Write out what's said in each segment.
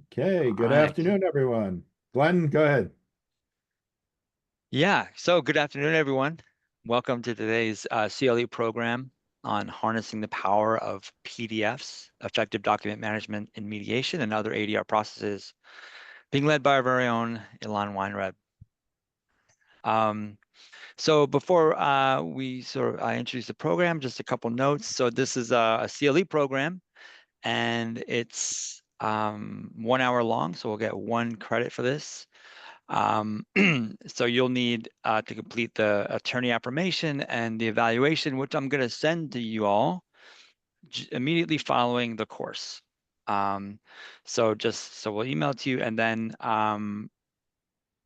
Okay, All good right. afternoon, everyone. Glenn, go ahead. Yeah. So good afternoon, everyone. Welcome to today's CLE program on harnessing the power of PDFs, effective document management in mediation and other ADR processes, being led by our very own Ilan Weinreb. Um, so before I introduce the program, just a couple notes. So this is a CLE program, and it's 1 hour long. So we'll get 1 credit for this. So you'll need to complete the attorney affirmation and the evaluation, which I'm going to send to you all immediately following the course. Um, so we'll email it to you, and then and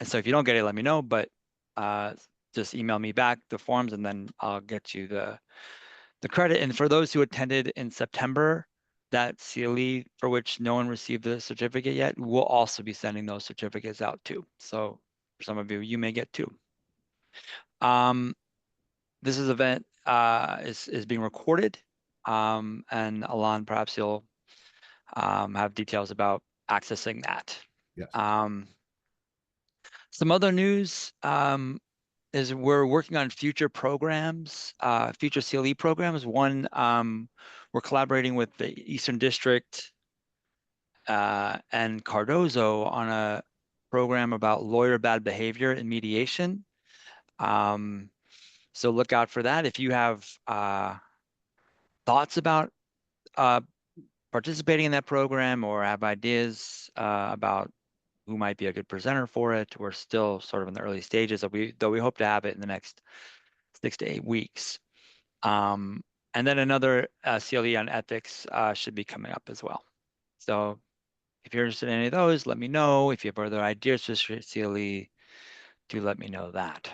so if you don't get it, let me know. But uh, just email me back the forms, and then I'll get you the credit. And for those who attended in September, that CLE for which no one received the certificate yet, we'll also be sending those certificates out too. So for some of you, you may get two. Um, this event is being recorded, and Alon, perhaps you'll have details about accessing that. Yes. Um, some other news is we're working on future programs, future CLE programs. One, we're collaborating with the Eastern District and Cardozo on a program about lawyer bad behavior in mediation. So look out for that. If you have thoughts about uh, participating in that program or have ideas about who might be a good presenter for it, we're still sort of in the early stages. Though we hope to have it in the next 6 to 8 weeks. And then another CLE on ethics should be coming up as well. So if you're interested in any of those, let me know. If you have other ideas for CLE, do let me know that.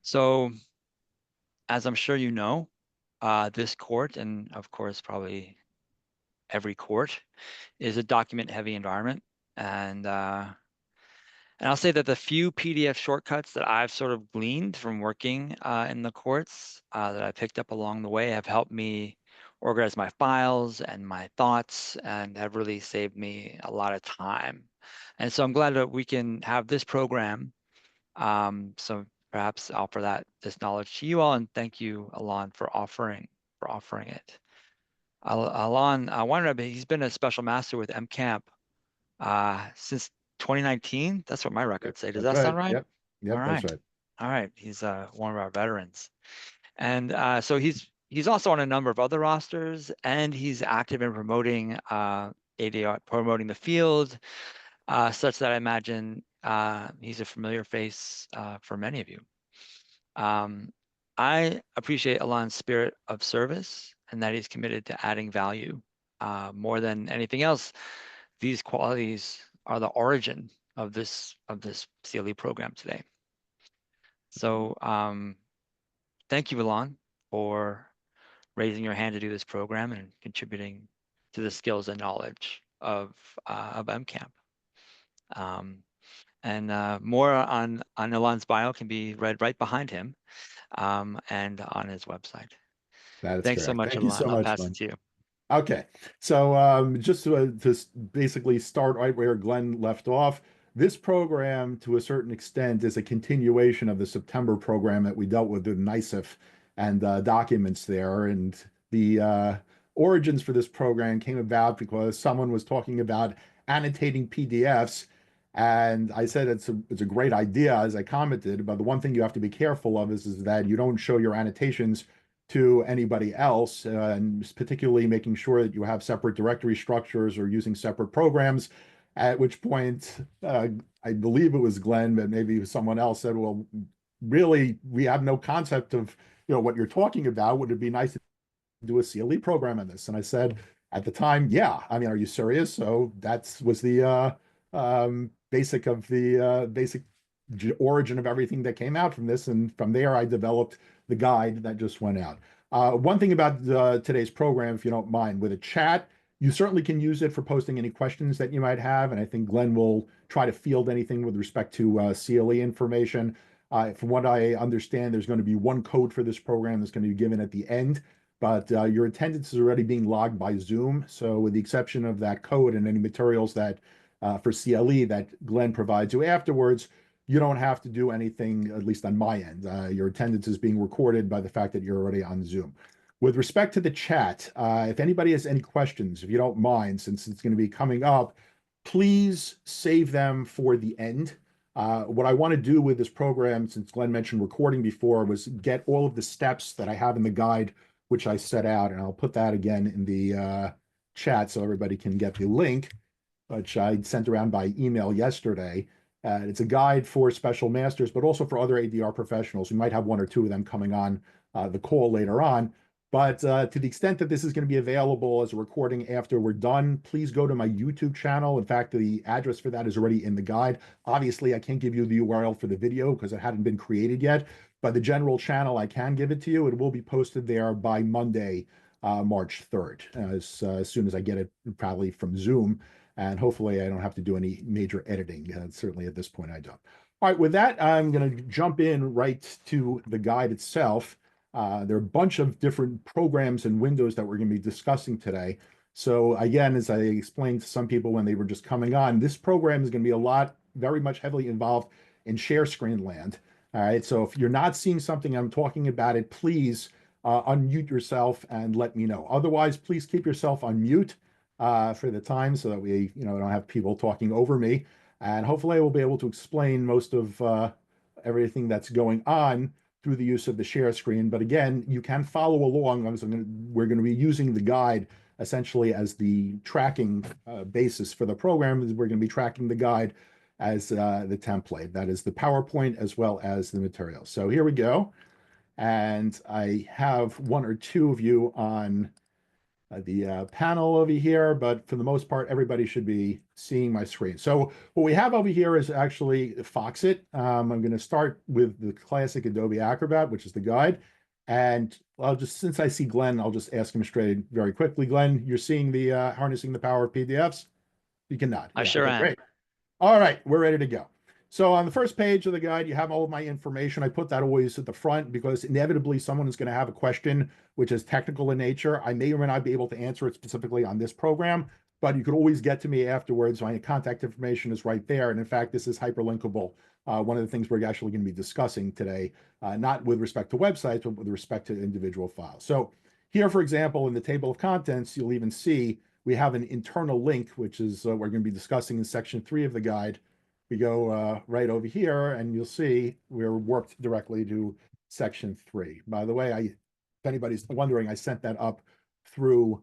So as I'm sure you know, this court, and of course probably every court, is a document-heavy environment. And I'll say that the few PDF shortcuts that I've sort of gleaned from working in the courts that I picked up along the way have helped me organize my files and my thoughts and have really saved me a lot of time. And so I'm glad that we can have this program. So perhaps offer this knowledge to you all, and thank you, Alon, for offering it. Alon Weinreb, he's been a special master with MCamp since 2019. That's what my Yep, records say. Does that's that right. sound right? Yep. All Yep, that's right. right. All right. He's one of our veterans. And so he's also on a number of other rosters, and he's active in promoting ADR, promoting the field, such that I imagine he's a familiar face for many of you. Um, I appreciate Alon's spirit of service and that he's committed to adding value. More than anything else, these qualities are the origin of this CLE program today. So thank you, Alon, for raising your hand to do this program and contributing to the skills and knowledge of MCamp. Um, and more on Alon's bio can be read right behind him and on his website. That is Thanks so correct. much, Thank you Alon. so I'll much, pass it Glenn. to you. Okay, so just to basically start right where Glenn left off, this program, to a certain extent, is a continuation of the September program that we dealt with NICEF and documents there. And the origins for this program came about because someone was talking about annotating PDFs. And I said it's a great idea, as I commented, but the one thing you have to be careful of is that you don't show your annotations to anybody else, and particularly making sure that you have separate directory structures or using separate programs. At which point, I believe it was Glenn, but maybe someone else said, "Well, really, we have no concept of what you're talking about. Would it be nice to do a CLE program on this?" And I said at the time, "Yeah. I mean, are you serious?" So that was the basic origin of everything that came out from this. And from there, I developed the guide that just went out. One thing about today's program, if you don't mind, with a chat, you certainly can use it for posting any questions that you might have. And I think Glenn will try to field anything with respect to CLE information. From what I understand, there's going to be one code for this program that's going to be given at the end but your attendance is already being logged by Zoom. So with the exception of that code and any materials that for CLE that Glenn provides you afterwards, you don't have to do anything, at least on my end. Your attendance is being recorded by the fact that you're already on Zoom. With respect to the chat, if anybody has any questions, if you don't mind, since it's going to be coming up, please save them for the end. What I want to do with this program, since Glenn mentioned recording before, was get all of the steps that I have in the guide, which I set out, and I'll put that again in the chat so everybody can get the link, which I sent around by email yesterday. It's a guide for special masters, but also for other ADR professionals. We might have one or two of them coming on the call later on. But to the extent that this is going to be available as a recording after we're done, please go to my YouTube channel. In fact, the address for that is already in the guide. Obviously, I can't give you the URL for the video because it hadn't been created yet. But the general channel, I can give it to you. It will be posted there by Monday, March 3rd, as soon as I get it, probably from Zoom. And hopefully I don't have to do any major editing. Certainly at this point I don't. All right, with that, I'm going to jump in right to the guide itself. There are a bunch of different programs and windows that we're going to be discussing today. So again, as I explained to some people when they were just coming on, this program is going to be very much heavily involved in share screen land. All right, so if you're not seeing something, I'm talking about it, please unmute yourself and let me know. Otherwise, please keep yourself on mute for the time so that we, don't have people talking over me. And hopefully I will be able to explain most of everything that's going on through the use of the share screen. But again, you can follow along. We're going to be using the guide essentially as the tracking basis for the program. We're going to be tracking the guide as the template. That is the PowerPoint as well as the material. So here we go. And I have one or two of you on the panel over here, but for the most part, everybody should be seeing my screen. So what we have over here is actually Foxit. I'm going to start with the classic Adobe Acrobat, which is the guide. And since I see Glenn, I'll just ask him straight very quickly. Glenn, you're seeing the harnessing the power of PDFs? You can nod. I Yeah, sure okay, am. great. All right, we're ready to go. So on the first page of the guide, you have all of my information. I put that always at the front because inevitably someone is going to have a question which is technical in nature. I may or may not be able to answer it specifically on this program, but you could always get to me afterwards. My contact information is right there. And in fact, this is hyperlinkable. One of the things we're actually going to be discussing today, not with respect to websites, but with respect to individual files. So here, for example, in the table of contents, you'll even see we have an internal link, which is we're going to be discussing in section 3 of the guide. We go right over here and you'll see we're warped directly to section 3. By the way, if anybody's wondering, I sent that up through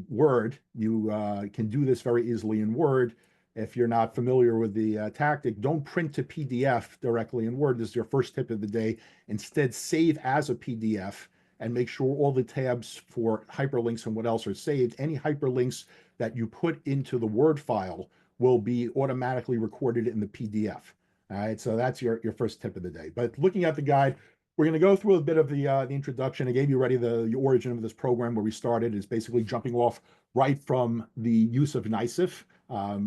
Word. You can do this very easily in Word. If you're not familiar with the tactic, don't print to PDF directly in Word. This is your first tip of the day. Instead, save as a PDF and make sure all the tabs for hyperlinks and what else are saved. Any hyperlinks that you put into the Word file will be automatically recorded in the PDF. All right, so that's your first tip of the day. But looking at the guide, we're going to go through a bit of the introduction. I gave you already the origin of this program where we started is basically jumping off right from the use of NYSIF.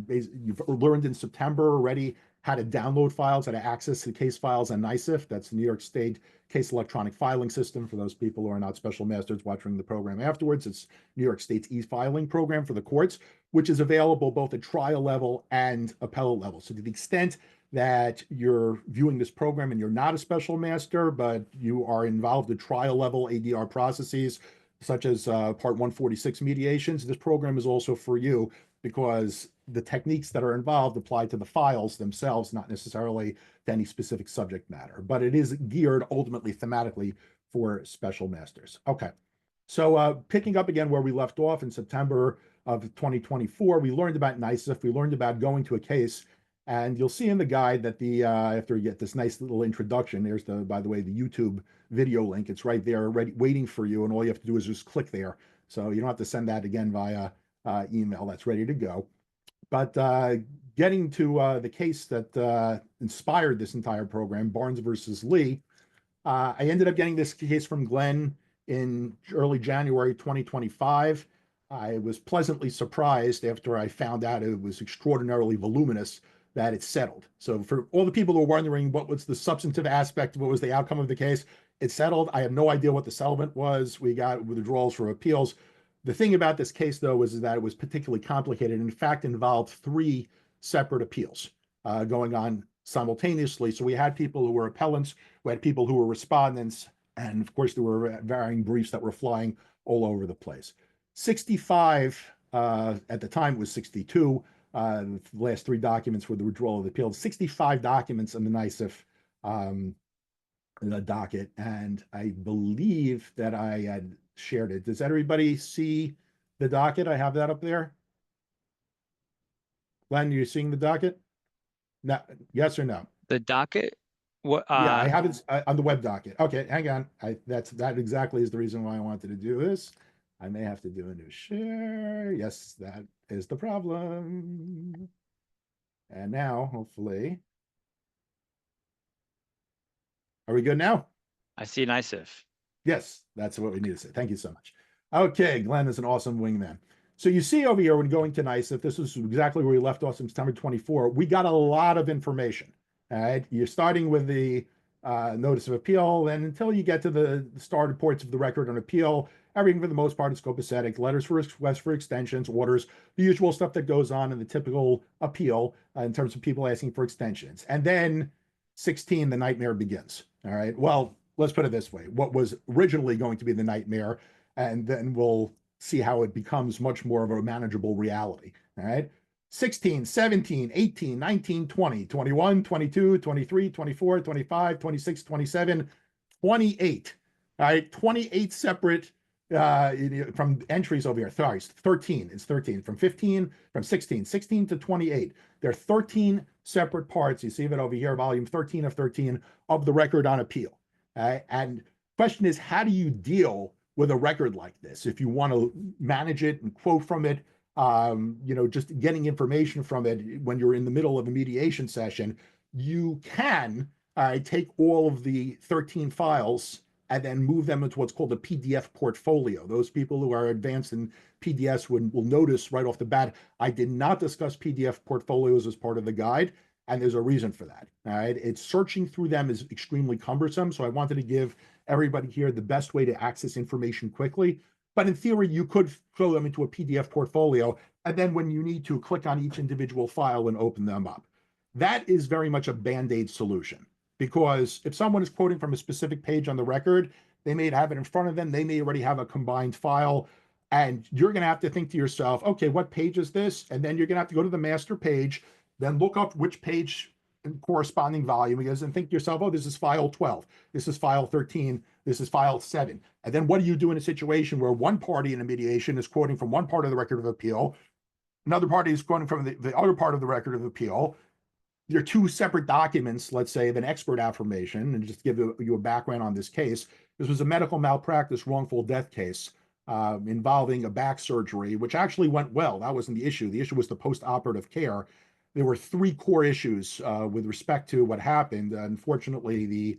You've learned in September already how to download files, how to access the case files on NYSIF. That's the New York State Case Electronic Filing System. For those people who are not special masters watching the program afterwards, it's New York State's e-filing program for the courts, which is available both at trial level and appellate level. So to the extent that you're viewing this program and you're not a special master, but you are involved in trial level ADR processes, such as Part 146 mediations, this program is also for you because the techniques that are involved apply to the files themselves, not necessarily to any specific subject matter, but it is geared ultimately thematically for special masters. Okay, so picking up again where we left off in September of 2024, we learned about NYSIF, we learned about going to a case, and you'll see in the guide that after you get this nice little introduction, there's by the way, the YouTube video link. It's right there ready, waiting for you, and all you have to do is just click there. So you don't have to send that again via email. That's ready to go. But getting to the case that inspired this entire program, Barnes versus Lee, I ended up getting this case from Glenn in early January 2025. I was pleasantly surprised after I found out it was extraordinarily voluminous that it's settled. So for all the people who are wondering what was the substantive aspect, what was the outcome of the case, it's settled. I have no idea what the settlement was. We got withdrawals for appeals. The thing about this case, though, was that it was particularly complicated. In fact, involved three separate appeals going on simultaneously. So we had people who were appellants, we had people who were respondents, and of course, there were varying briefs that were flying all over the place. 65, at the time it was 62, the last three documents were the withdrawal of the appeal, 65 documents in the NICEF the docket, and I believe that I had shared it. Does everybody see the docket? I have that up there. Glenn, are you seeing the docket? No, yes or no? The docket? What? Yeah, I have it on the web docket. Okay, hang on. That exactly is the reason why I wanted to do this. I may have to do a new share. Yes, that is the problem. And now, hopefully, are we good now? I see NICEF. Yes, that's what we need to say. Thank you so much. Okay, Glenn is an awesome wingman. So you see over here when going to NICEF, this is exactly where we left off in September 24. We got a lot of information. All right, you're starting with the notice of appeal, and until you get to the start reports of the record on appeal, everything for the most part is copacetic. Letters for requests for extensions, orders, the usual stuff that goes on in the typical appeal in terms of people asking for extensions. And then 16, the nightmare begins. All right. Well, let's put it this way. What was originally going to be the nightmare, and then we'll see how it becomes much more of a manageable reality. All right. 16, 17, 18, 19, 20, 21, 22, 23, 24, 25, 26, 27, 28. All right. 28 separate from entries over here. Sorry, 13. It's 13. From 15, from 16 to 28. There are 13 separate parts. You see that over here, volume 13 of 13 of the record on appeal. And question is, how do you deal with a record like this? If you want to manage it and quote from it, just getting information from it when you're in the middle of a mediation session, you can take all of the 13 files and then move them into what's called a PDF portfolio. Those people who are advanced in PDFs will notice right off the bat, I did not discuss PDF portfolios as part of the guide, and there's a reason for that. All right, it's searching through them is extremely cumbersome, so I wanted to give everybody here the best way to access information quickly. But in theory, you could throw them into a PDF portfolio, and then when you need to, click on each individual file and open them up. That is very much a Band-Aid solution, because if someone is quoting from a specific page on the record, they may have it in front of them, they may already have a combined file, and you're going to have to think to yourself, okay, what page is this? And then you're going to have to go to the master page, then look up which page and corresponding volume is, and think to yourself, oh, this is file 12, this is file 13, this is file 7. And then what do you do in a situation where one party in a mediation is quoting from one part of the record of appeal, another party is quoting from the other part of the record of appeal? They're two separate documents, let's say, of an expert affirmation, and just to give you a background on this case. This was a medical malpractice wrongful death case involving a back surgery, which actually went well. That wasn't the issue. The issue was the post-operative care. There were three core issues with respect to what happened. Unfortunately, the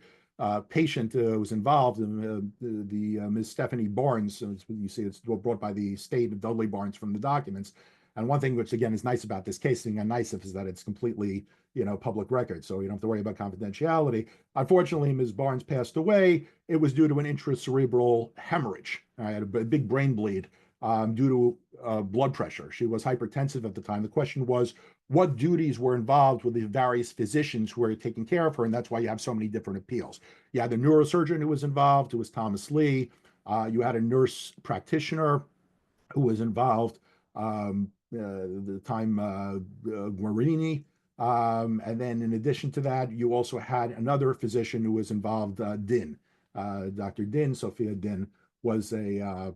patient was involved, Ms. Stephanie Barnes, you see it's brought by the state of Dudley Barnes from the documents. And one thing which, again, is nice about this case being on NICEF is that it's completely, public record, so you don't have to worry about confidentiality. Unfortunately, Ms. Barnes passed away. It was due to an intracerebral hemorrhage. I had a big brain bleed due to blood pressure. She was hypertensive at the time. The question was, what duties were involved with the various physicians who were taking care of her, and that's why you have so many different appeals. You had the neurosurgeon who was involved, who was Thomas Lee. You had a nurse practitioner who was involved, the time Guarini. And then in addition to that, you also had another physician who was involved, Din. Dr. Din, Sophia Din, was a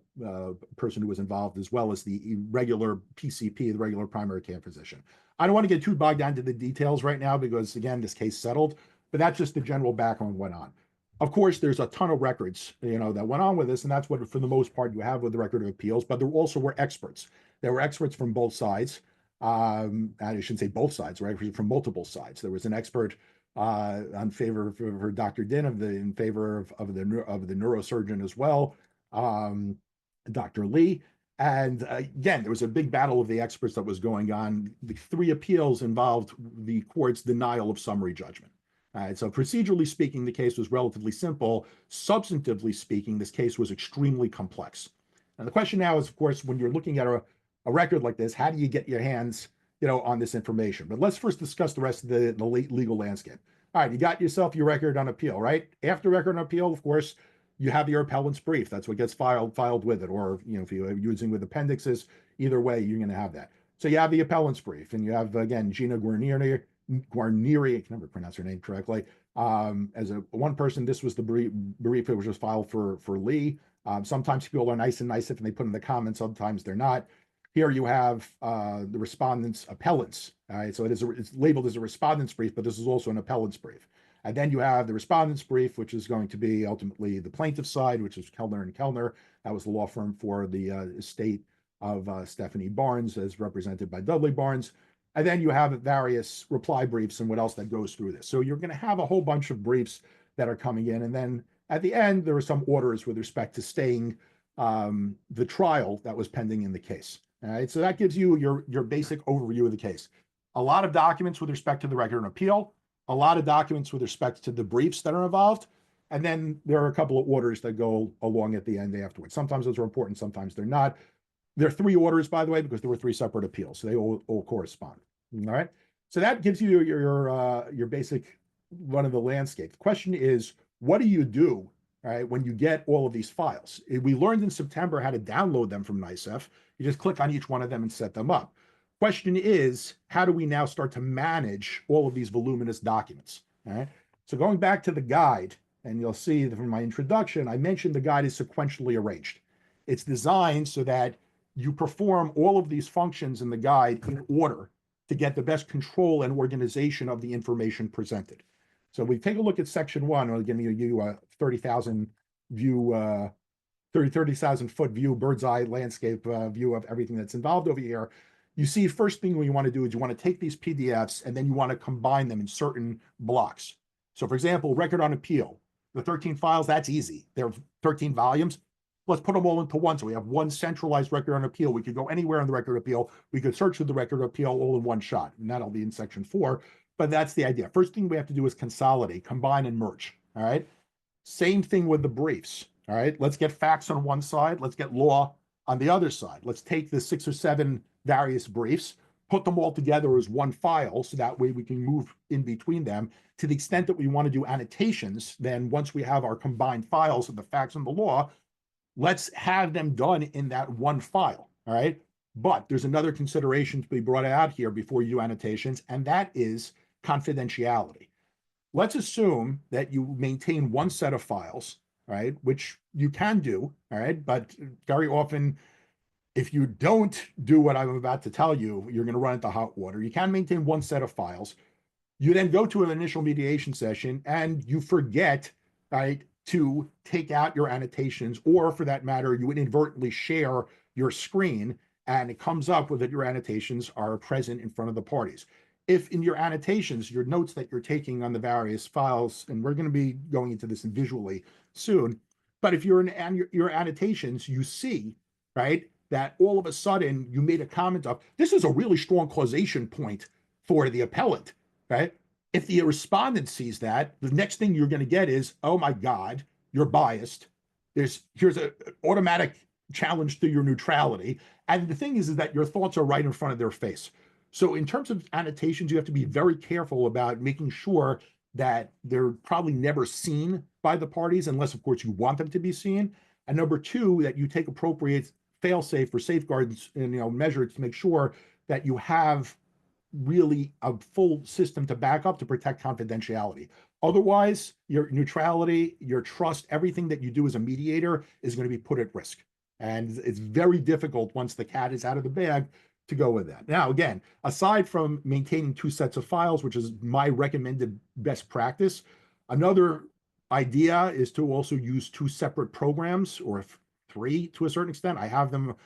person who was involved, as well as the regular PCP, the regular primary care physician. I don't want to get too bogged down to the details right now because, again, this case settled, but that's just the general background went on. Of course, there's a ton of records, that went on with this, and that's what, for the most part, you have with the record of appeals, but there also were experts. There were experts from both sides. I shouldn't say both sides, right? From multiple sides. There was an expert on favor for Dr. Din in favor of the neurosurgeon as well, Dr. Lee. And again, there was a big battle of the experts that was going on. The three appeals involved the court's denial of summary judgment. All right, so procedurally speaking, the case was relatively simple. Substantively speaking, this case was extremely complex. And the question now is, of course, when you're looking at a record like this, how do you get your hands, on this information? But let's first discuss the rest of the legal landscape. All right, you got yourself your record on appeal, right? After record on appeal, of course, you have your appellant's brief. That's what gets filed with it. Or, if you're using with appendixes, either way, you're going to have that. So you have the appellant's brief, and you have, again, Gina Guarnieri, I can never pronounce her name correctly. As a one person, this was the brief which was filed for Lee. Sometimes people are nice and nice if they put in the comments, sometimes they're not. Here you have the respondent's appellants. All right, so it's labeled as a respondent's brief, but this is also an appellant's brief. And then you have the respondent's brief, which is going to be ultimately the plaintiff's side, which is Kellner and Kellner. That was the law firm for the estate of Stephanie Barnes, as represented by Dudley Barnes. And then you have various reply briefs and what else that goes through this. So you're going to have a whole bunch of briefs that are coming in. And then at the end, there are some orders with respect to staying the trial that was pending in the case. All right, so that gives you your basic overview of the case. A lot of documents with respect to the record and appeal, a lot of documents with respect to the briefs that are involved, and then there are a couple of orders that go along at the end afterwards. Sometimes those are important, sometimes they're not. There are three orders, by the way, because there were three separate appeals, so they all correspond. All right, so that gives you your basic run of the landscape. The question is, what do you do, all right, when you get all of these files? We learned in September how to download them from NICEF. You just click on each one of them and set them up. Question is, how do we now start to manage all of these voluminous documents? All right. So going back to the guide, and you'll see that from my introduction, I mentioned the guide is sequentially arranged. It's designed so that you perform all of these functions in the guide in order to get the best control and organization of the information presented. So we take a look at section one. I'll give you a 30,000 view 30,000 foot view, bird's eye landscape view of everything that's involved over here. You see, first thing you want to do is you want to take these PDFs and then you want to combine them in certain blocks. So for example, record on appeal, the 13 files, that's easy. There are 13 volumes. Let's put them all into one. So we have one centralized record on appeal. We could go anywhere on the record of appeal. We could search for the record of appeal all in one shot. And that'll be in section 4. But that's the idea. First thing we have to do is consolidate, combine, and merge. All right. Same thing with the briefs. All right, let's get facts on one side. Let's get law on the other side. Let's take the 6 or 7 various briefs, put them all together as one file, so that way we can move in between them. To the extent that we want to do annotations, then once we have our combined files of the facts and the law, let's have them done in that one file. All right, but there's another consideration to be brought out here before you do annotations, and that is confidentiality. Let's assume that you maintain one set of files, right, which you can do, all right, but very often, if you don't do what I'm about to tell you, you're going to run into hot water. You can maintain one set of files. You then go to an initial mediation session and you forget, right, to take out your annotations, or for that matter, you inadvertently share your screen and it comes up with that your annotations are present in front of the parties. If in your annotations, your notes that you're taking on the various files, and we're going to be going into this visually soon, but if you're in your annotations, you see, right, that all of a sudden you made a comment of, this is a really strong causation point for the appellant, right? If the respondent sees that, the next thing you're going to get is, oh my God, you're biased. Here's an automatic challenge to your neutrality. And the thing is that your thoughts are right in front of their face. So in terms of annotations, you have to be very careful about making sure that they're probably never seen by the parties, unless, of course, you want them to be seen. And number two, that you take appropriate fail-safe or safeguards and measures to make sure that you have really a full system to back up to protect confidentiality. Otherwise, your neutrality, your trust, everything that you do as a mediator is going to be put at risk. And it's very difficult once the cat is out of the bag to go with that. Now, again, aside from maintaining 2 sets of files, which is my recommended best practice, another idea is to also use 2 separate programs, or 3 to a certain extent. I have them,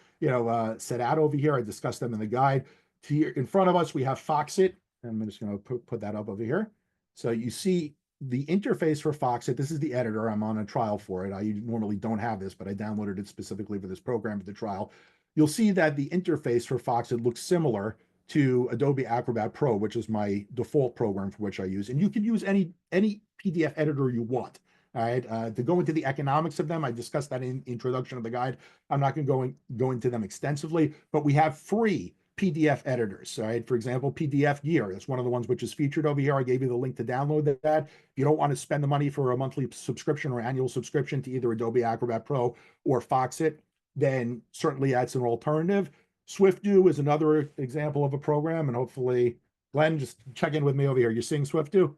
set out over here. I discussed them in the guide. In front of us, we have Foxit. I'm just going to put that up over here. So you see the interface for Foxit. This is the editor. I'm on a trial for it. I normally don't have this, but I downloaded it specifically for this program for the trial. you'll see that the interface for Foxit looks similar to Adobe Acrobat Pro, which is my default program for which I use. And you can use any PDF editor you want. All right. To go into the economics of them, I discussed that in introduction of the guide. I'm not going to go into them extensively, but we have free PDF editors. All right. For example, PDF Gear. That's one of the ones which is featured over here. I gave you the link to download that. If you don't want to spend the money for a monthly subscription or annual subscription to either Adobe Acrobat Pro or Foxit, then certainly that's an alternative. SwiftDo is another example of a program, and hopefully, Glenn, just check in with me over here. You're seeing SwiftDo?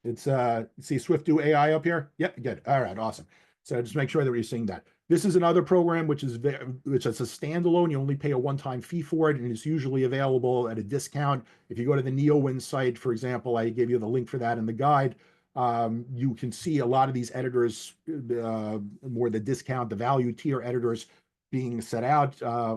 It's see SwiftDo AI up here? Yep, good. All right, awesome. So just make sure that you're seeing that. This is another program which is a standalone. You only pay a one-time fee for it, and it's usually available at a discount. If you go to the NeoWin site, for example, I gave you the link for that in the guide. You can see a lot of these editors, more the discount, the value tier editors being set out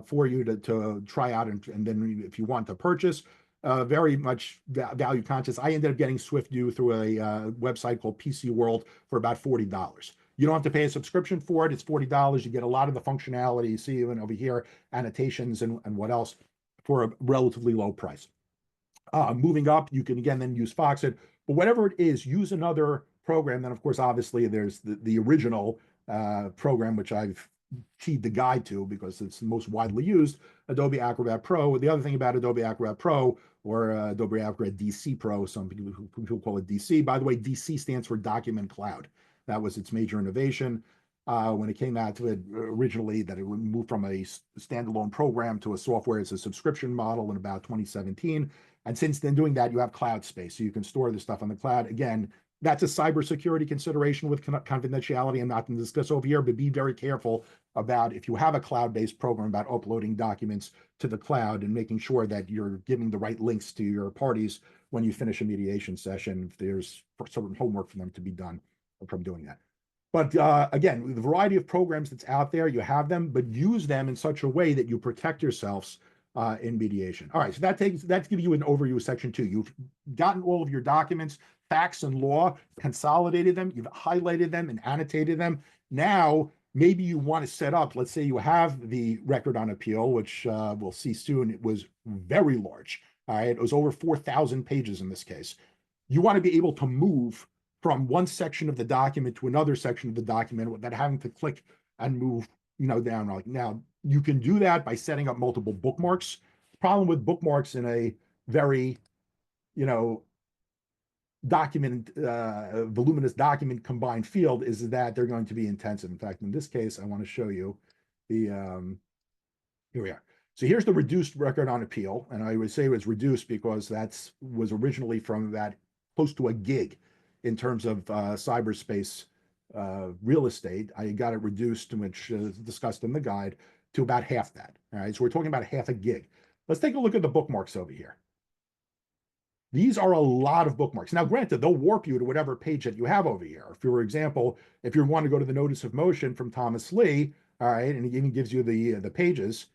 for you to try out, and then if you want to purchase. Very much value conscious. I ended up getting SwiftDo through a website called PC World for about $40. You don't have to pay a subscription for it. It's $40. You get a lot of the functionality you see even over here, annotations and what else, for a relatively low price. Moving up, you can again then use Foxit, but whatever it is, use another program. Then, of course, obviously, there's the original program, which I've keyed the guide to because it's the most widely used, Adobe Acrobat Pro. The other thing about Adobe Acrobat Pro, or Adobe Acrobat DC Pro, some people call it DC. By the way, DC stands for Document Cloud. That was its major innovation. When it came out to it originally, that it would move from a standalone program to a software as a subscription model in about 2017. And since then, doing that, you have cloud space, so you can store the stuff on the cloud. Again, that's a cybersecurity consideration with confidentiality. I'm not going to discuss over here, but be very careful about, if you have a cloud-based program, about uploading documents to the cloud and making sure that you're giving the right links to your parties when you finish a mediation session. If there's some homework for them to be done from doing that. But again, the variety of programs that's out there, you have them, but use them in such a way that you protect yourselves in mediation. All right, so that's giving you an overview of section 2. You've gotten all of your documents, facts and law, consolidated them, you've highlighted them and annotated them. Now, maybe you want to set up, let's say you have the record on appeal, which we'll see soon. It was very large. All right, it was over 4,000 pages in this case. You want to be able to move from one section of the document to another section of the document without having to click and move, down. Like, now, you can do that by setting up multiple bookmarks. The problem with bookmarks in a very, voluminous document combined field is that they're going to be intensive. In fact, in this case, I want to show you the, here we are. So here's the reduced record on appeal. And I would say it was reduced because was originally from that close to a gig in terms of cyberspace real estate. I got it reduced, which is discussed in the guide, to about half that. All right, so we're talking about half a gig. Let's take a look at the bookmarks over here. These are a lot of bookmarks. Now, granted, they'll warp you to whatever page that you have over here. For example, if you want to go to the notice of motion from Thomas Lee, all right, and he even gives you the pages,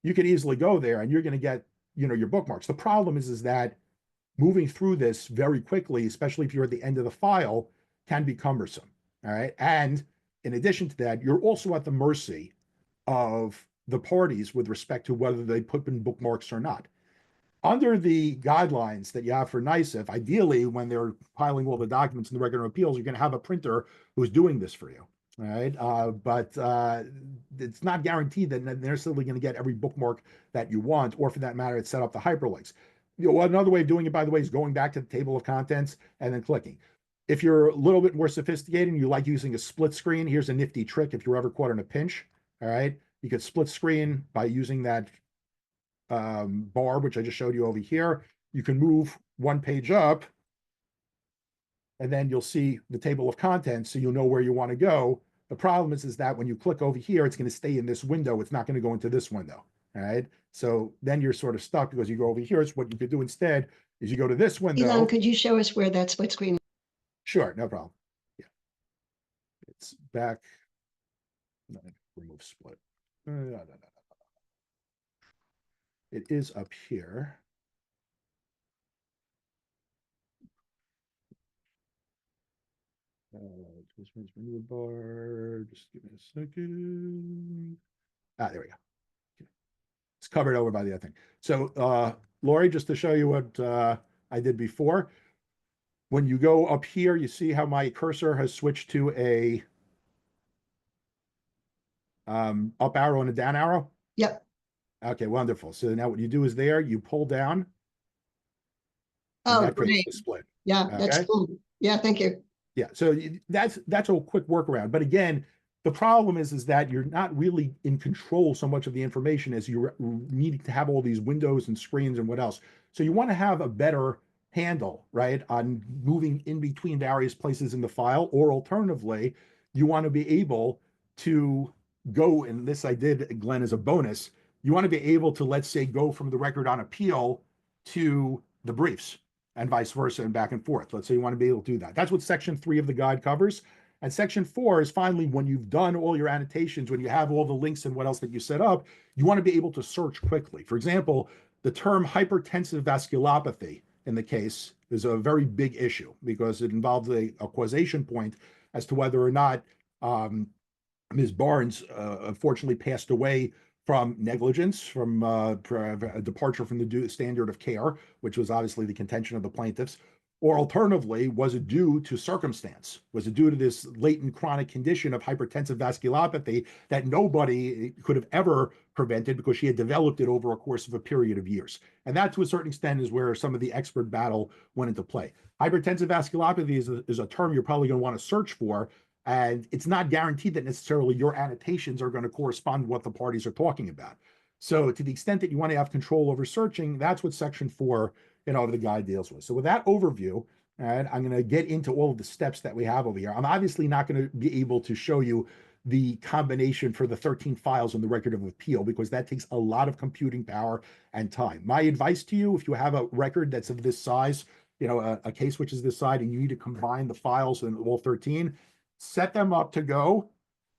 you could easily go there and you're going to get, your bookmarks. The problem is that moving through this very quickly, especially if you're at the end of the file, can be cumbersome. All right. And in addition to that, you're also at the mercy of the parties with respect to whether they put in bookmarks or not. Under the guidelines that you have for NICEF, ideally, when they're piling all the documents in the record of appeals, you're going to have a printer who's doing this for you. All right. But it's not guaranteed that they're necessarily going to get every bookmark that you want, or for that matter, it's set up the hyperlinks. Another way of doing it, by the way, is going back to the table of contents and then clicking. If you're a little bit more sophisticated and you like using a split screen, here's a nifty trick if you're ever caught in a pinch. All right. You can split screen by using that bar, which I just showed you over here. You can move one page up, and then you'll see the table of contents, so you'll know where you want to go. The problem is that when you click over here, it's going to stay in this window. It's not going to go into this window. All right. So then you're sort of stuck because you go over here. So what you could do instead is you go to this window. Elon, could you show us where that split screen? Sure, no problem. Yeah. It's back. No, remove split. No. It is up here. Twist menu bar. Just give me a second. There we go. Okay. It's covered over by the other thing. So, Lori, just to show you what I did before, when you go up here, you see how my cursor has switched to a up arrow and a down arrow? Yep. Okay, wonderful. So now what you do is there, you pull down, and Oh, that creates great. the split. Yeah, that's Okay? cool. Yeah, thank you. Yeah, so that's a quick workaround. But again, the problem is that you're not really in control so much of the information as you're needing to have all these windows and screens and what else. So you want to have a better handle, right, on moving in between various places in the file, or alternatively, you want to be able to go, and this I did, Glenn, as a bonus, you want to be able to, let's say, go from the record on appeal to the briefs and vice versa and back and forth. Let's say you want to be able to do that. That's what section 3 of the guide covers. And section 4 is finally when you've done all your annotations, when you have all the links and what else that you set up, you want to be able to search quickly. For example, the term hypertensive vasculopathy in the case is a very big issue because it involves a causation point as to whether or not Ms. Barnes unfortunately passed away from negligence, from a departure from the standard of care, which was obviously the contention of the plaintiffs, or alternatively, was it due to circumstance? Was it due to this latent chronic condition of hypertensive vasculopathy that nobody could have ever prevented because she had developed it over a course of a period of years? And that, to a certain extent, is where some of the expert battle went into play. Hypertensive vasculopathy is a term you're probably going to want to search for, and it's not guaranteed that necessarily your annotations are going to correspond with what the parties are talking about. So to the extent that you want to have control over searching, that's what section 4, of the guide deals with. So with that overview, and I'm going to get into all of the steps that we have over here. I'm obviously not going to be able to show you the combination for the 13 files in the record of appeal because that takes a lot of computing power and time. My advice to you, if you have a record that's of this size, a case which is this size, and you need to combine the files in all 13, set them up to go,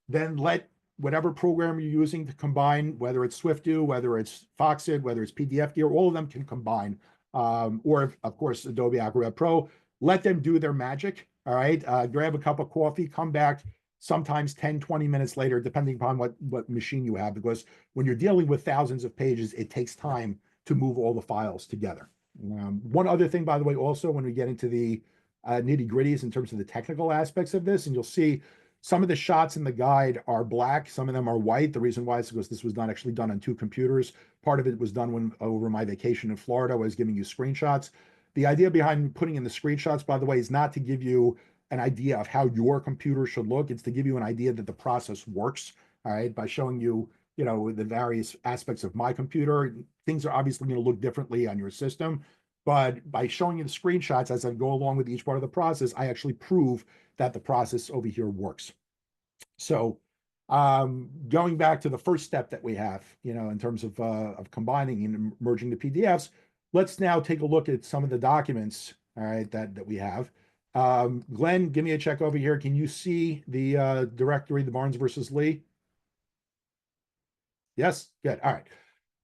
then let whatever program you're using to combine, whether it's SwiftDo, whether it's Foxit, whether it's PDF Gear, all of them can combine. Or of course, Adobe Acrobat Pro, let them do their magic. All right. Grab a cup of coffee, come back sometimes 10, 20 minutes later, depending upon what machine you have, because when you're dealing with thousands of pages, it takes time to move all the files together. One other thing, by the way, also, when we get into the nitty gritties in terms of the technical aspects of this, and you'll see some of the shots in the guide are black, some of them are white. The reason why is because this was not actually done on 2 computers. Part of it was done when over my vacation in Florida, I was giving you screenshots. The idea behind putting in the screenshots, by the way, is not to give you an idea of how your computer should look. It's to give you an idea that the process works, all right, by showing you, the various aspects of my computer. Things are obviously going to look differently on your system, but by showing you the screenshots as I go along with each part of the process, I actually prove that the process over here works. So going back to the first step that we have, in terms of combining and merging the PDFs, let's now take a look at some of the documents, all right, that we have. Glenn, give me a check over here. Can you see the directory, the Barnes versus Lee? Yes, good. All right.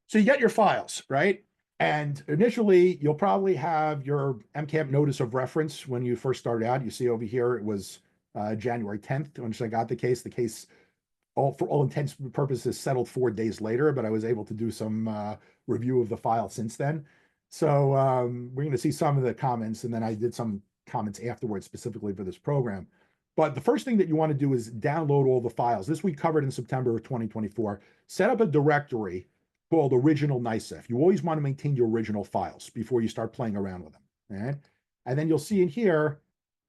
So you get your files, right? And initially, you'll probably have your MCAP notice of reference when you first started out. You see over here, it was January 10th, when I got the case. The case, for all intents and purposes, settled 4 days later, but I was able to do some review of the file since then. So we're going to see some of the comments, and then I did some comments afterwards specifically for this program. But the first thing that you want to do is download all the files. This we covered in September of 2024. Set up a directory called original NICEF. You always want to maintain your original files before you start playing around with them. Right? And then you'll see in here,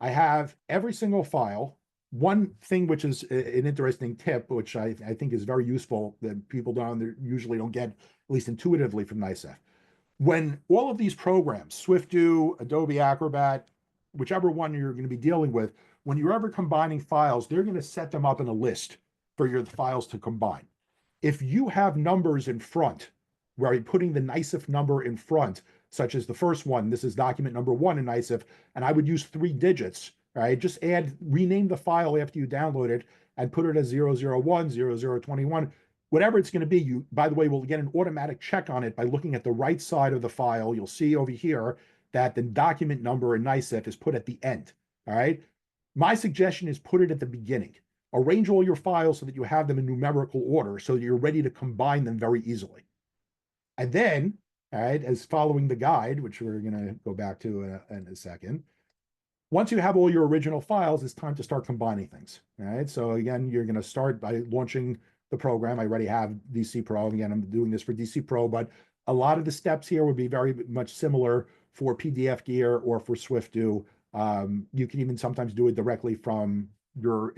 I have every single file. One thing which is an interesting tip, which I think is very useful that people usually don't get, at least intuitively, from NICEF. When all of these programs, SwiftDo, Adobe Acrobat, whichever one you're going to be dealing with, when you're ever combining files, they're going to set them up in a list for your files to combine. If you have numbers in front, where you're putting the NICEF number in front, such as the first one, this is document number 1 in NICEF, and I would use 3 digits, right? Just rename the file after you download it and put it as 001, 0021, whatever it's going to be. You, by the way, will get an automatic check on it by looking at the right side of the file. You'll see over here that the document number in NICEF is put at the end, all right? My suggestion is put it at the beginning. Arrange all your files so that you have them in numerical order so that you're ready to combine them very easily. And then, all right, as following the guide, which we're going to go back to in a second, once you have all your original files, it's time to start combining things. All right. So again, you're going to start by launching the program. I already have DC Pro. Again, I'm doing this for DC Pro, but a lot of the steps here would be very much similar for PDF Gear or for SwiftDo. You can even sometimes do it directly from your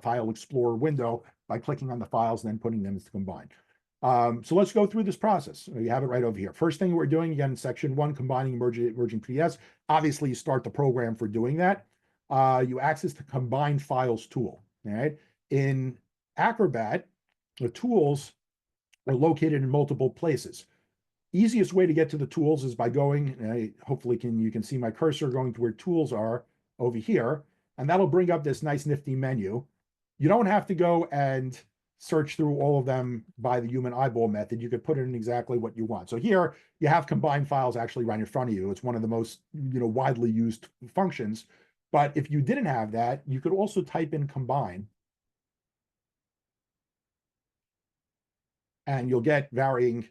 File Explorer window by clicking on the files and then putting them to combine. So let's go through this process. You have it right over here. First thing we're doing, again, in section 1, combining merging PDFs. Obviously, you start the program for doing that. You access the Combine Files tool. All right. In Acrobat, the tools are located in multiple places. Easiest way to get to the tools is by going, hopefully you can see my cursor going to where tools are over here, and that'll bring up this nice nifty menu. You don't have to go and search through all of them by the human eyeball method. You could put in exactly what you want. So here you have combined files actually right in front of you. It's one of the most widely used functions. But if you didn't have that, you could also type in combine, and you'll get varying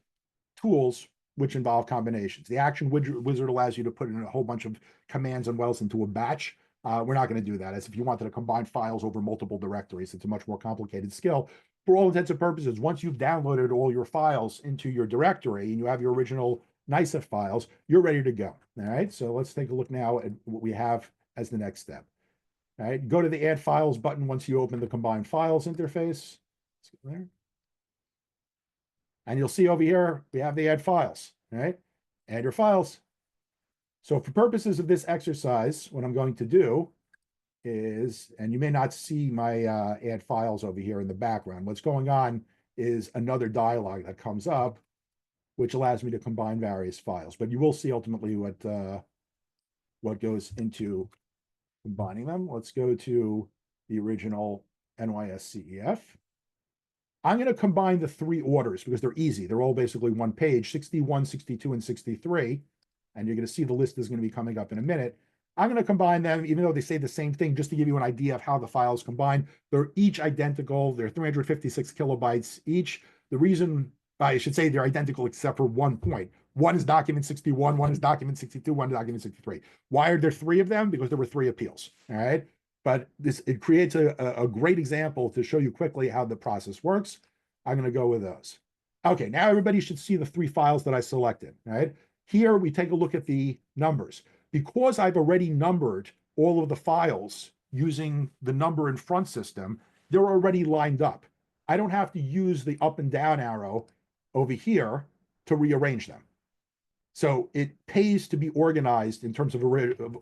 tools which involve combinations. The action wizard allows you to put in a whole bunch of commands and wells into a batch. We're not going to do that. As if you wanted to combine files over multiple directories, it's a much more complicated skill. For all intents and purposes, once you've downloaded all your files into your directory and you have your original NICEF files, you're ready to go. All right, so let's take a look now at what we have as the next step. All right, go to the Add Files button once you open the Combine Files interface. Let's go there. And you'll see over here, we have the Add Files. All right, add your files. So for purposes of this exercise, what I'm going to do is, and you may not see my add files over here in the background. What's going on is another dialog that comes up, which allows me to combine various files. But you will see ultimately what goes into combining them. Let's go to the original NYSCEF. I'm going to combine the 3 orders because they're easy. They're all basically one page, 61, 62, and 63. And you're going to see the list is going to be coming up in a minute. I'm going to combine them, even though they say the same thing, just to give you an idea of how the files combine. They're each identical. They're 356 kilobytes each. The reason, I should say they're identical except for one point. One is document 61, one is document 62, one is document 63. Why are there 3 of them? Because there were 3 appeals, all right? But it creates a great example to show you quickly how the process works. I'm going to go with those. Okay, now everybody should see the 3 files that I selected, all right? Here we take a look at the numbers. Because I've already numbered all of the files using the number in front system, they're already lined up. I don't have to use the up and down arrow over here to rearrange them. So it pays to be organized in terms of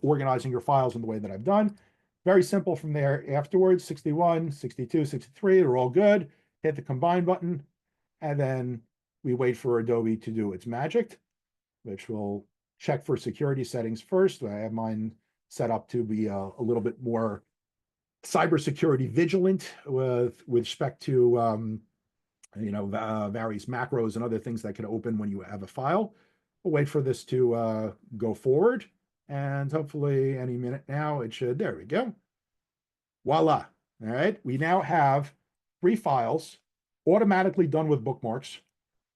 organizing your files in the way that I've done. Very simple from there. Afterwards, 61, 62, 63, they're all good. Hit the combine button, and then we wait for Adobe to do its magic, which will check for security settings first. I have mine set up to be a little bit more cybersecurity vigilant with respect to various macros and other things that can open when you have a file. We'll wait for this to go forward, and hopefully any minute now it should. There we go. Voila. All right. We now have 3 files automatically done with bookmarks.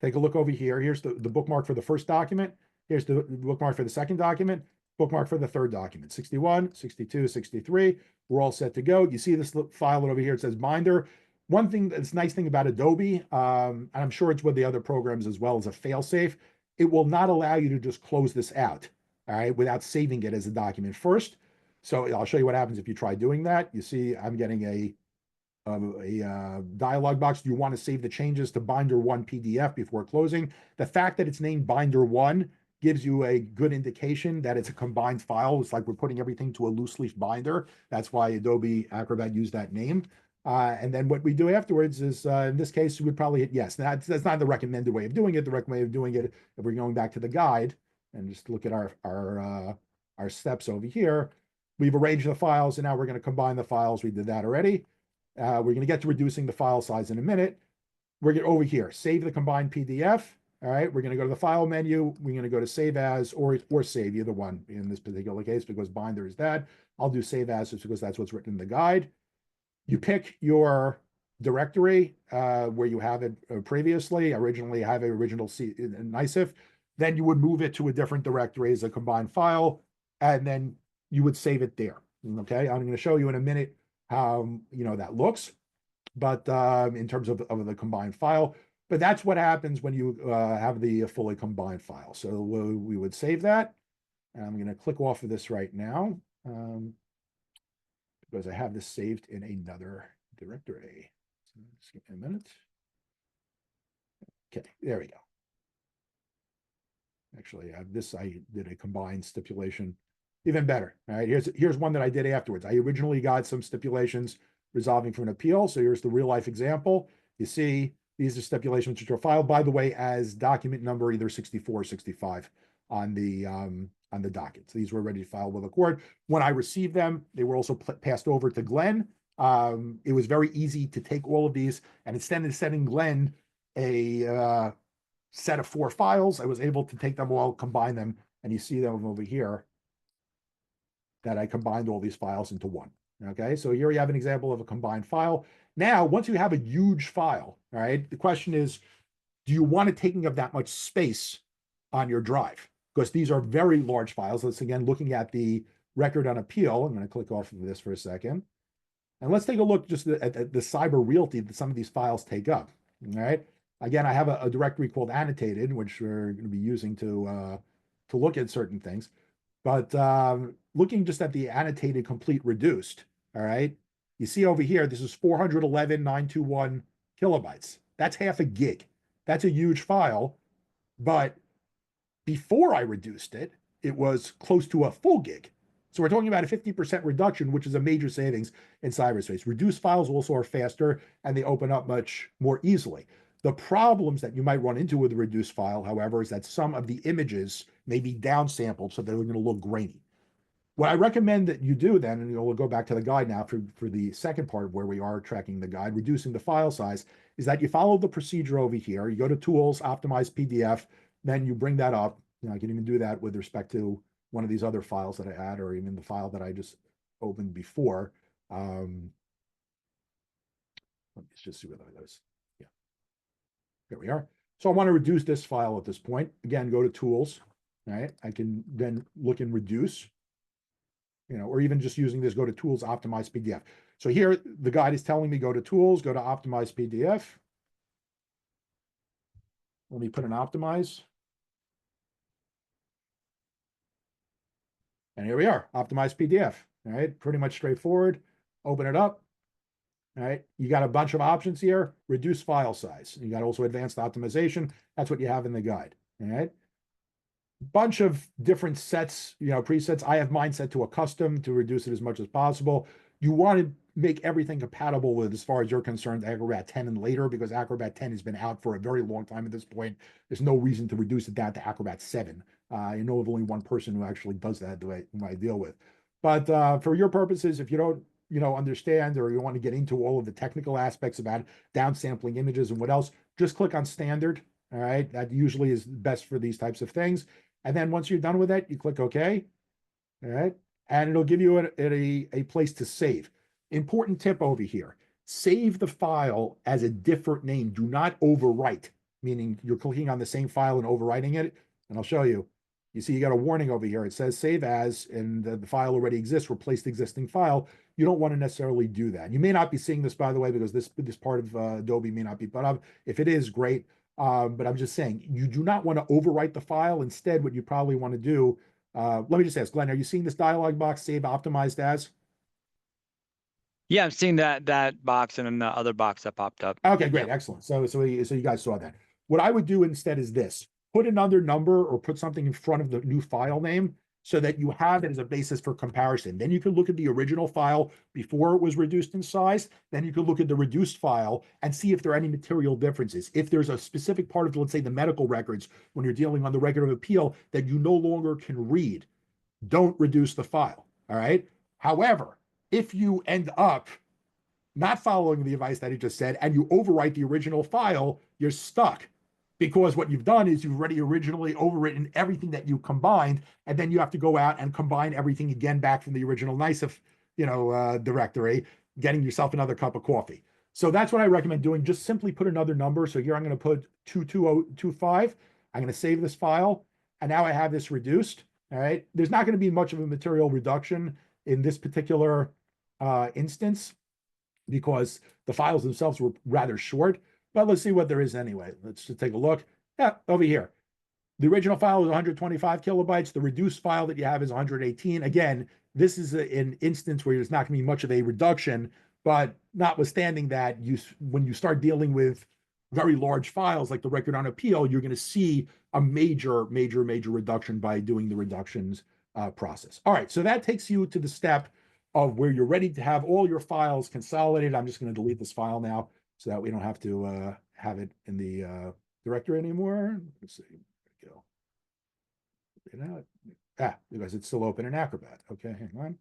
Take a look over here. Here's the bookmark for the first document. Here's the bookmark for the second document, bookmark for the third document, 61, 62, 63. We're all set to go. You see this file over here, it says binder. One thing that's nice thing about Adobe, and I'm sure it's with the other programs as well as a fail-safe, it will not allow you to just close this out, all right, without saving it as a document first. So I'll show you what happens if you try doing that. You see I'm getting a dialog box. Do you want to save the changes to binder 1 PDF before closing? The fact that it's named binder 1 gives you a good indication that it's a combined file. It's like we're putting everything to a loose leaf binder. That's why Adobe Acrobat used that name. And then what we do afterwards is, in this case, we would probably hit yes. That's not the recommended way of doing it. The recommended way of doing it, if we're going back to the guide and just look at our steps over here, we've arranged the files, and now we're going to combine the files. We did that already. We're going to get to reducing the file size in a minute. We're going to over here, save the combined PDF. All right, we're going to go to the file menu. We're going to go to save as or save, either one in this particular case, because binder is that. I'll do save as just because that's what's written in the guide. You pick your directory where you have it previously. Originally, I have an original NICEF. Then you would move it to a different directory as a combined file, and then you would save it there. Okay, I'm going to show you in a minute how that looks, but in terms of the combined file. But that's what happens when you have the fully combined file. So we would save that. And I'm going to click off of this right now because I have this saved in another directory. So just give me a minute. Okay, there we go. Actually, I did a combined stipulation, even better. All right, here's one that I did afterwards. I originally got some stipulations resolving from an appeal. So here's the real life example. You see, these are stipulations which are filed, by the way, as document number either 64 or 65 on the docket. So these were ready to file with the court. When I received them, they were also passed over to Glenn. It was very easy to take all of these, and instead of sending Glenn a set of 4 files, I was able to take them all, combine them, and you see them over here that I combined all these files into one. Okay, so here you have an example of a combined file. Now, once you have a huge file, all right, the question is, do you want it taking up that much space on your drive? Because these are very large files. Let's again, looking at the record on appeal. I'm going to click off of this for a second. And let's take a look just at the cyber realty that some of these files take up. All right. Again, I have a directory called annotated, which we're going to be using to look at certain things. But looking just at the annotated complete reduced, all right, you see over here, this is 411,921 kilobytes. That's half a gig. That's a huge file. But before I reduced it, it was close to a full gig. So we're talking about a 50% reduction, which is a major savings in cyberspace. Reduced files also are faster and they open up much more easily. The problems that you might run into with a reduced file, however, is that some of the images may be downsampled, so they're going to look grainy. What I recommend that you do then, and we'll go back to the guide now for the second part of where we are tracking the guide, reducing the file size, is that you follow the procedure over here. You go to Tools, Optimize PDF, then you bring that up. I can even do that with respect to one of these other files that I add, or even the file that I just opened before. Let me just see what that is. Yeah, there we are. So I want to reduce this file at this point. Again, go to Tools. All right, I can then look and reduce. Or even just using this, go to Tools, Optimize PDF. So here, the guide is telling me go to Tools, go to Optimize PDF. Let me put an Optimize. And here we are, Optimize PDF. All right, pretty much straightforward. Open it up. All right, you got a bunch of options here. Reduce file size. You got also advanced optimization. That's what you have in the guide. All right. Bunch of different sets, presets. I have mine set to a custom to reduce it as much as possible. You want to make everything compatible with, as far as you're concerned, Acrobat 10 and later, because Acrobat 10 has been out for a very long time at this point. There's no reason to reduce it down to Acrobat 7. I know of only one person who actually does that, who I deal with. But for your purposes, if you don't, understand, or you want to get into all of the technical aspects about downsampling images and what else, just click on standard. All right, that usually is best for these types of things. And then once you're done with that, you click OK. All right, and it'll give you a place to save. Important tip over here: save the file as a different name. Do not overwrite, meaning you're clicking on the same file and overwriting it. And I'll show you. You see, you got a warning over here. It says save as, and the file already exists. Replace the existing file. You don't want to necessarily do that. You may not be seeing this, by the way, because this part of Adobe may not be put up. If it is, great. But I'm just saying, you do not want to overwrite the file. Instead, what you probably want to do, let me just ask, Glenn, are you seeing this dialog box, save optimized as? Yeah, I'm seeing that box and then the other box that popped up. Okay, great, excellent. So you guys saw that. What I would do instead is this: put another number or put something in front of the new file name so that you have it as a basis for comparison. Then you can look at the original file before it was reduced in size. Then you can look at the reduced file and see if there are any material differences. If there's a specific part of, let's say, the medical records, when you're dealing on the record of appeal, that you no longer can read, don't reduce the file, all right? However, if you end up not following the advice that he just said and you overwrite the original file, you're stuck. because what you've done is you've already originally overwritten everything that you combined, and then you have to go out and combine everything again back from the original NICEF, directory, getting yourself another cup of coffee. So that's what I recommend doing. Just simply put another number. So here I'm going to put 22025. I'm going to save this file, and now I have this reduced. All right. There's not going to be much of a material reduction in this particular instance because the files themselves were rather short. But let's see what there is anyway. Let's just take a look. Yeah, over here. The original file is 125 kilobytes. The reduced file that you have is 118. Again, this is an instance where there's not going to be much of a reduction, but notwithstanding that, when you start dealing with very large files like the record on appeal, you're going to see a major reduction by doing the reductions process. All right, so that takes you to the step of where you're ready to have all your files consolidated. I'm just going to delete this file now so that we don't have to have it in the directory anymore. Let's see. There we go. Because it's still open in Acrobat. Okay, hang on.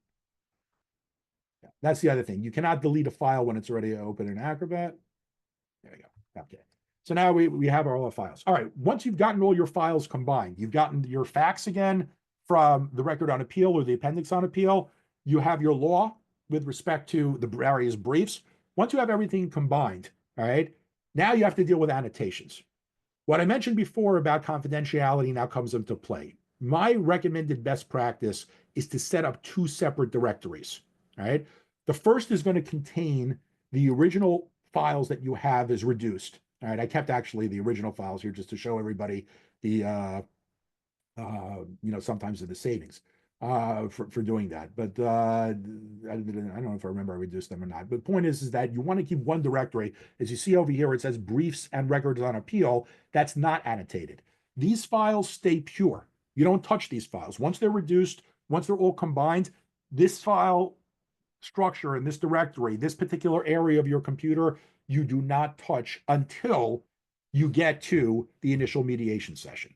Yeah, that's the other thing. You cannot delete a file when it's already open in Acrobat. There we go. Okay. So now we have all our files. All right. Once you've gotten all your files combined, you've gotten your facts again from the record on appeal or the appendix on appeal. You have your law with respect to the various briefs. Once you have everything combined, all right, now you have to deal with annotations. What I mentioned before about confidentiality now comes into play. My recommended best practice is to set up two separate directories, all right? The first is going to contain the original files that you have as reduced, all right? I kept actually the original files here just to show everybody the, sometimes the savings for doing that. But I don't know if I remember I reduced them or not. But the point is that you want to keep one directory. As you see over here, it says briefs and records on appeal. That's not annotated. These files stay pure. You don't touch these files. Once they're reduced, once they're all combined, this file structure in this directory, this particular area of your computer, you do not touch until you get to the initial mediation session.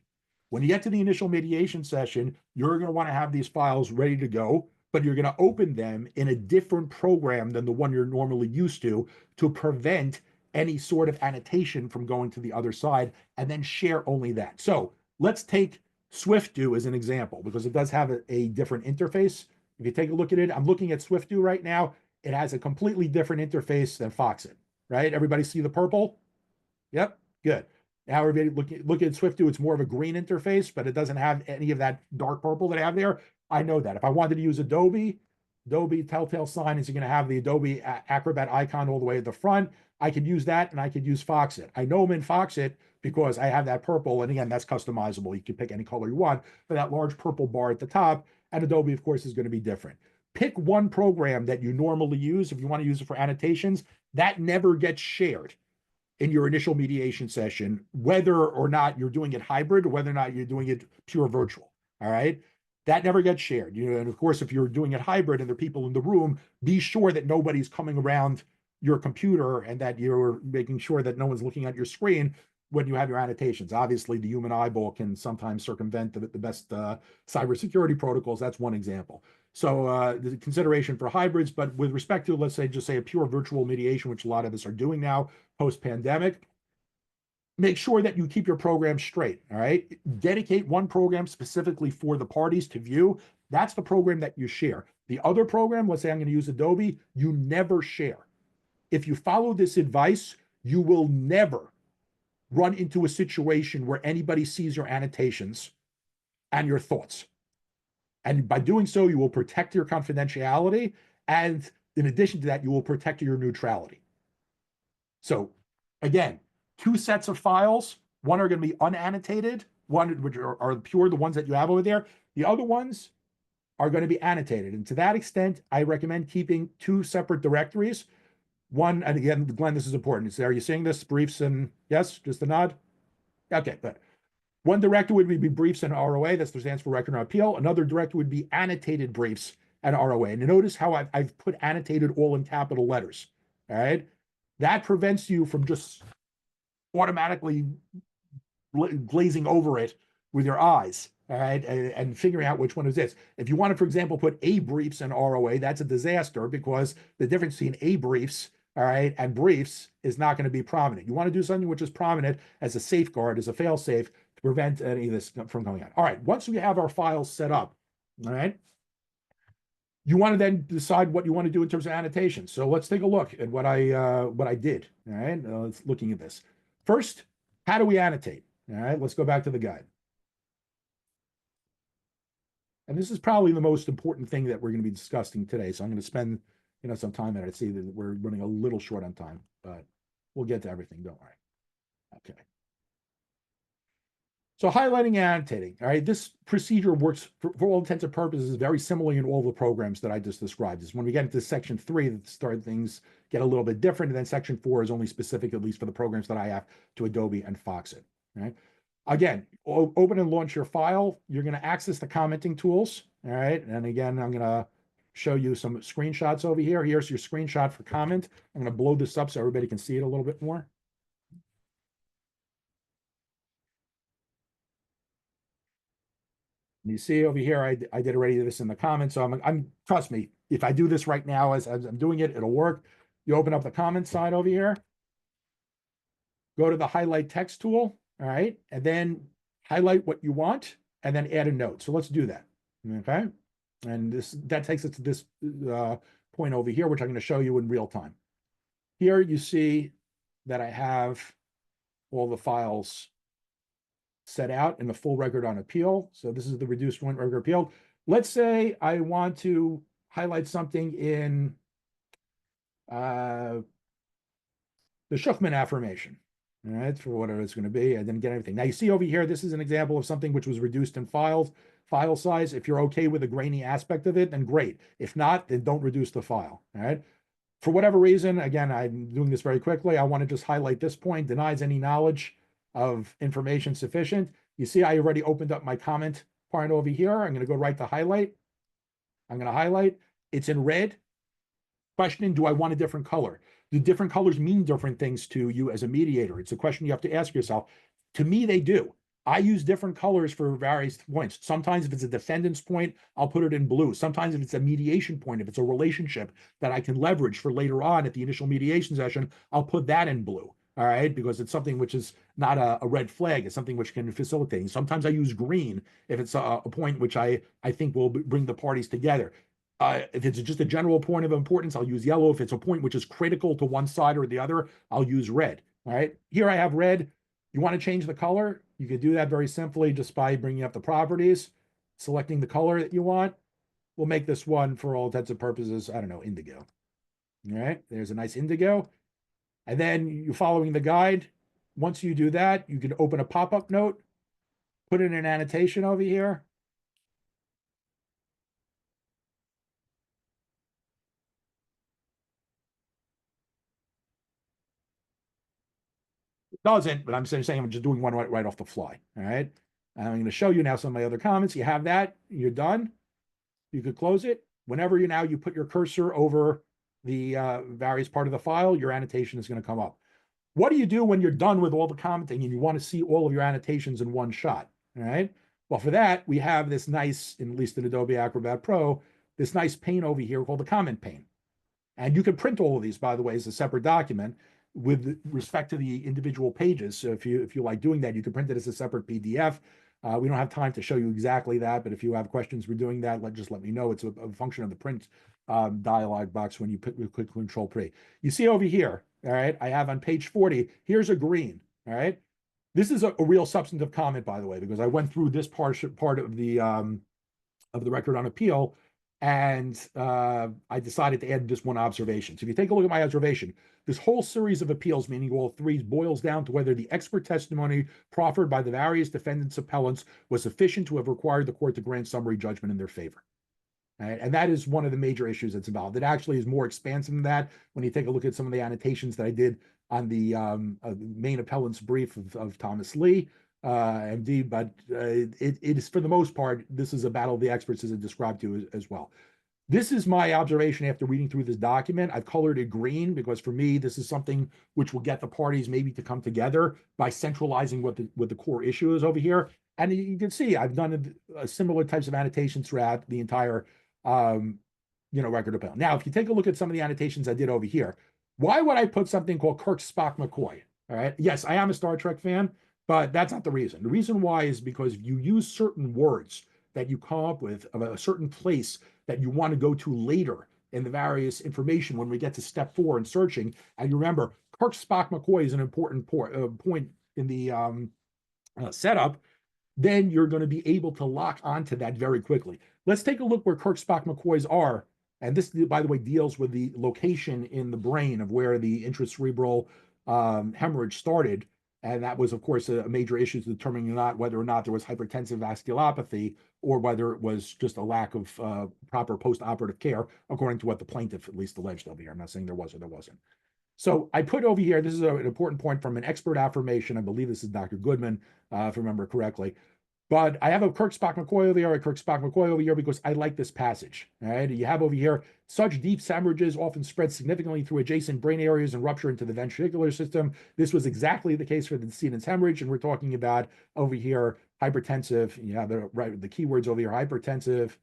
When you get to the initial mediation session, you're going to want to have these files ready to go, but you're going to open them in a different program than the one you're normally used to prevent any sort of annotation from going to the other side, and then share only that. So let's take SwiftDo as an example, because it does have a different interface. If you take a look at it, I'm looking at SwiftDo right now. It has a completely different interface than Foxit, right? Everybody see the purple? Yep, good. Now everybody look at SwiftDo, it's more of a green interface, but it doesn't have any of that dark purple that I have there. I know that. If I wanted to use Adobe telltale sign is going to have the Adobe Acrobat icon all the way at the front. I could use that, and I could use Foxit. I know I'm in Foxit because I have that purple, and again, that's customizable. You can pick any color you want for that large purple bar at the top, and Adobe, of course, is going to be different. Pick one program that you normally use if you want to use it for annotations. That never gets shared in your initial mediation session, whether or not you're doing it hybrid or whether or not you're doing it pure virtual, all right? That never gets shared. And of course, if you're doing it hybrid and there are people in the room, be sure that nobody's coming around your computer and that you're making sure that no one's looking at your screen when you have your annotations. Obviously, the human eyeball can sometimes circumvent the best cybersecurity protocols. That's one example. So the consideration for hybrids, but with respect to, let's say, just say a pure virtual mediation, which a lot of us are doing now post-pandemic, make sure that you keep your program straight, all right? Dedicate one program specifically for the parties to view. That's the program that you share. The other program, let's say I'm going to use Adobe, you never share. If you follow this advice, you will never run into a situation where anybody sees your annotations and your thoughts. And by doing so, you will protect your confidentiality. And in addition to that, you will protect your neutrality. So again, two sets of files. One are going to be unannotated, one which are pure, the ones that you have over there. The other ones are going to be annotated. And to that extent, I recommend keeping two separate directories. One, and again, Glenn, this is important. Are you seeing this? Briefs and yes, just a nod? Okay, good. One directory would be briefs and ROA. That stands for record on appeal. Another directory would be annotated briefs and ROA. And notice how I've put annotated all in capital letters. All right. That prevents you from just automatically glazing over it with your eyes. All right. And figuring out which one is this. If you want to, for example, put A briefs and ROA, that's a disaster because the difference between A briefs, all right, and briefs is not going to be prominent. You want to do something which is prominent as a safeguard, as a fail-safe to prevent any of this from going on. All right, once we have our files set up, all right, you want to then decide what you want to do in terms of annotation. So let's take a look at what I did. All right, let's looking at this. First, how do we annotate? All right, let's go back to the guide. And this is probably the most important thing that we're going to be discussing today. So I'm going to spend, some time on it. I see that we're running a little short on time, but we'll get to everything. Don't worry. Okay. So highlighting and annotating, all right, this procedure works for all intents and purposes very similarly in all the programs that I just described. Is when we get into section 3 that start things get a little bit different, and then section 4 is only specific, at least for the programs that I have, to Adobe and Foxit. All right. Again, open and launch your file. You're going to access the commenting tools. All right. And again, I'm going to show you some screenshots over here. Here's your screenshot for comment. I'm going to blow this up so everybody can see it a little bit more. And you see over here, I did already this in the comments. So I'm trust me, if I do this right now as I'm doing it, it'll work. You open up the comment side over here, go to the highlight text tool. All right. And then highlight what you want and then add a note. So let's do that. Okay. And that takes us to this point over here, which I'm going to show you in real time. Here you see that I have all the files set out in the full record on appeal. So this is the reduced one record appeal. Let's say I want to highlight something in the Schuchman affirmation. All right, for whatever it's going to be. I didn't get everything. Now you see over here, this is an example of something which was reduced in file size. If you're okay with the grainy aspect of it, then great. If not, then don't reduce the file. All right. For whatever reason, again, I'm doing this very quickly. I want to just highlight this point, denies any knowledge of information sufficient. You see, I already opened up my comment part over here. I'm going to go right to highlight. I'm going to highlight. It's in red. Question, do I want a different color? Do different colors mean different things to you as a mediator? It's a question you have to ask yourself. To me, they do. I use different colors for various points. Sometimes if it's a defendant's point, I'll put it in blue. Sometimes if it's a mediation point, if it's a relationship that I can leverage for later on at the initial mediation session, I'll put that in blue. All right, because it's something which is not a red flag. It's something which can facilitate. Sometimes I use green if it's a point which I think will bring the parties together. If it's just a general point of importance, I'll use yellow. If it's a point which is critical to one side or the other, I'll use red. All right, here I have red. You want to change the color? You can do that very simply just by bringing up the properties, selecting the color that you want. We'll make this one, for all intents and purposes, I don't know, indigo. All right, there's a nice indigo. And then you're following the guide. Once you do that, you can open a pop-up note, put in an annotation over here. It doesn't, but I'm saying I'm just doing one right off the fly. All right. I'm going to show you now some of my other comments. You have that. You're done. You could close it. Whenever you put your cursor over the various part of the file, your annotation is going to come up. What do you do when you're done with all the commenting and you want to see all of your annotations in one shot? All right. Well, for that, we have this nice, at least in Adobe Acrobat Pro, this nice pane over here called the comment pane. And you can print all of these, by the way, as a separate document with respect to the individual pages. So if you like doing that, you can print it as a separate PDF. We don't have time to show you exactly that, but if you have questions for doing that, just let me know. It's a function of the print dialog box when you click Control P. You see over here, all right, I have on page 40, here's a green, all right? This is a real substantive comment, by the way, because I went through this part of the record on appeal, and I decided to add this one observation. So if you take a look at my observation, this whole series of appeals, meaning all three, boils down to whether the expert testimony proffered by the various defendants' appellants was sufficient to have required the court to grant summary judgment in their favor. Right? And that is one of the major issues that's involved. It actually is more expansive than that when you take a look at some of the annotations that I did on the main appellant's brief of Thomas Lee, MD, but it is, for the most part, this is a battle of the experts as it described to you as well. This is my observation after reading through this document. I've colored it green because for me, this is something which will get the parties maybe to come together by centralizing what the core issue is over here. And you can see I've done similar types of annotations throughout the entire record appeal. Now, if you take a look at some of the annotations I did over here, Why would I put something called Kirk, Spock, McCoy? All right. Yes, I am a Star Trek fan, but that's not the reason. The reason why is because you use certain words that you come up with of a certain place that you want to go to later in the various information when we get to step 4 in searching. And you remember, Kirk, Spock, McCoy is an important point in the setup. Then you're going to be able to lock onto that very quickly. Let's take a look where Kirk, Spock, McCoys are. And this, by the way, deals with the location in the brain of where the intracerebral hemorrhage started. And that was, of course, a major issue to determining whether or not there was hypertensive vasculopathy or whether it was just a lack of proper post-operative care, according to what the plaintiff at least alleged over here. I'm not saying there was or there wasn't. So I put over here, this is an important point from an expert affirmation. I believe this is Dr. Goodman, if I remember correctly. But I have a Kirk, Spock, McCoy over here, a Kirk, Spock, McCoy over here, because I like this passage. All right. You have over here, such deep hemorrhages often spread significantly through adjacent brain areas and rupture into the ventricular system. This was exactly the case for the decedent's hemorrhage. And we're talking about over here, hypertensive, the keywords over here, hypertensive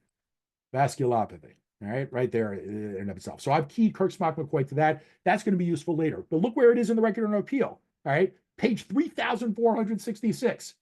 vasculopathy. All right, right there in and of itself. So I've keyed Kirk, Spock, McCoy to that. That's going to be useful later. But look where it is in the record on appeal. All right, page 3,466.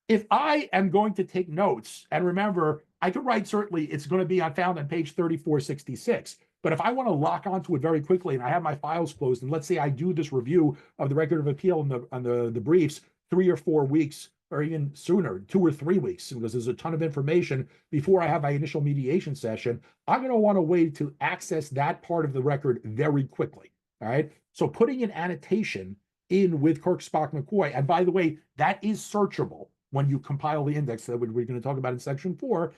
If I am going to take notes, and remember, I could write certainly it's going to be found on page 3466. But if I want to lock onto it very quickly and I have my files closed, and let's say I do this review of the record of appeal on the briefs 3 or 4 weeks, or even sooner, 2 or 3 weeks, because there's a ton of information before I have my initial mediation session, I'm going to want a way to access that part of the record very quickly. All right. So putting an annotation in with Kirk, Spock, McCoy, and by the way, that is searchable when you compile the index that we're going to talk about in section 4,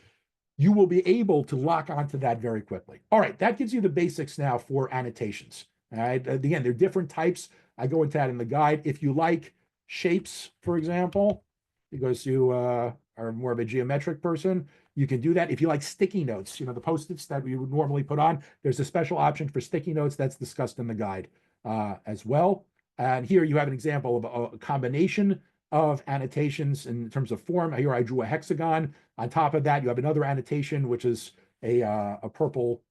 you will be able to lock onto that very quickly. All right, that gives you the basics now for annotations. All right, again, there are different types. I go into that in the guide. If you like shapes, for example, because you are more of a geometric person, you can do that. If you like sticky notes, the Post-its that we would normally put on, there's a special option for sticky notes that's discussed in the guide as well. And here you have an example of a combination of annotations in terms of form. Here I drew a hexagon. On top of that, you have another annotation, which is a purple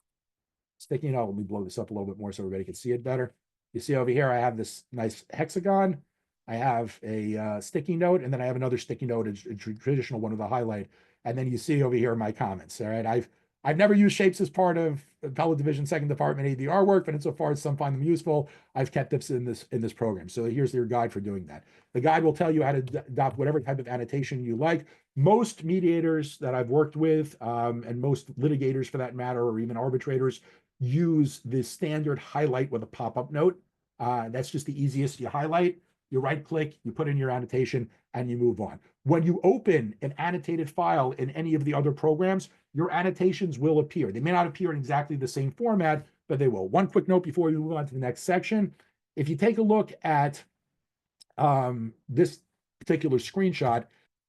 sticky note. Let me blow this up a little bit more so everybody can see it better. You see over here, I have this nice hexagon. I have a sticky note, and then I have another sticky note, a traditional one with a highlight. And then you see over here my comments. All right, I've never used shapes as part of Appellate Division 2nd Department ADR work, but insofar as some find them useful, I've kept this in this program. So here's your guide for doing that. The guide will tell you how to adopt whatever type of annotation you like. Most mediators that I've worked with, and most litigators for that matter, or even arbitrators, use the standard highlight with a pop-up note. That's just the easiest. You highlight, you right-click, you put in your annotation, and you move on. When you open an annotated file in any of the other programs, your annotations will appear. They may not appear in exactly the same format, but they will. One quick note before we move on to the next section. If you take a look at this particular screenshot,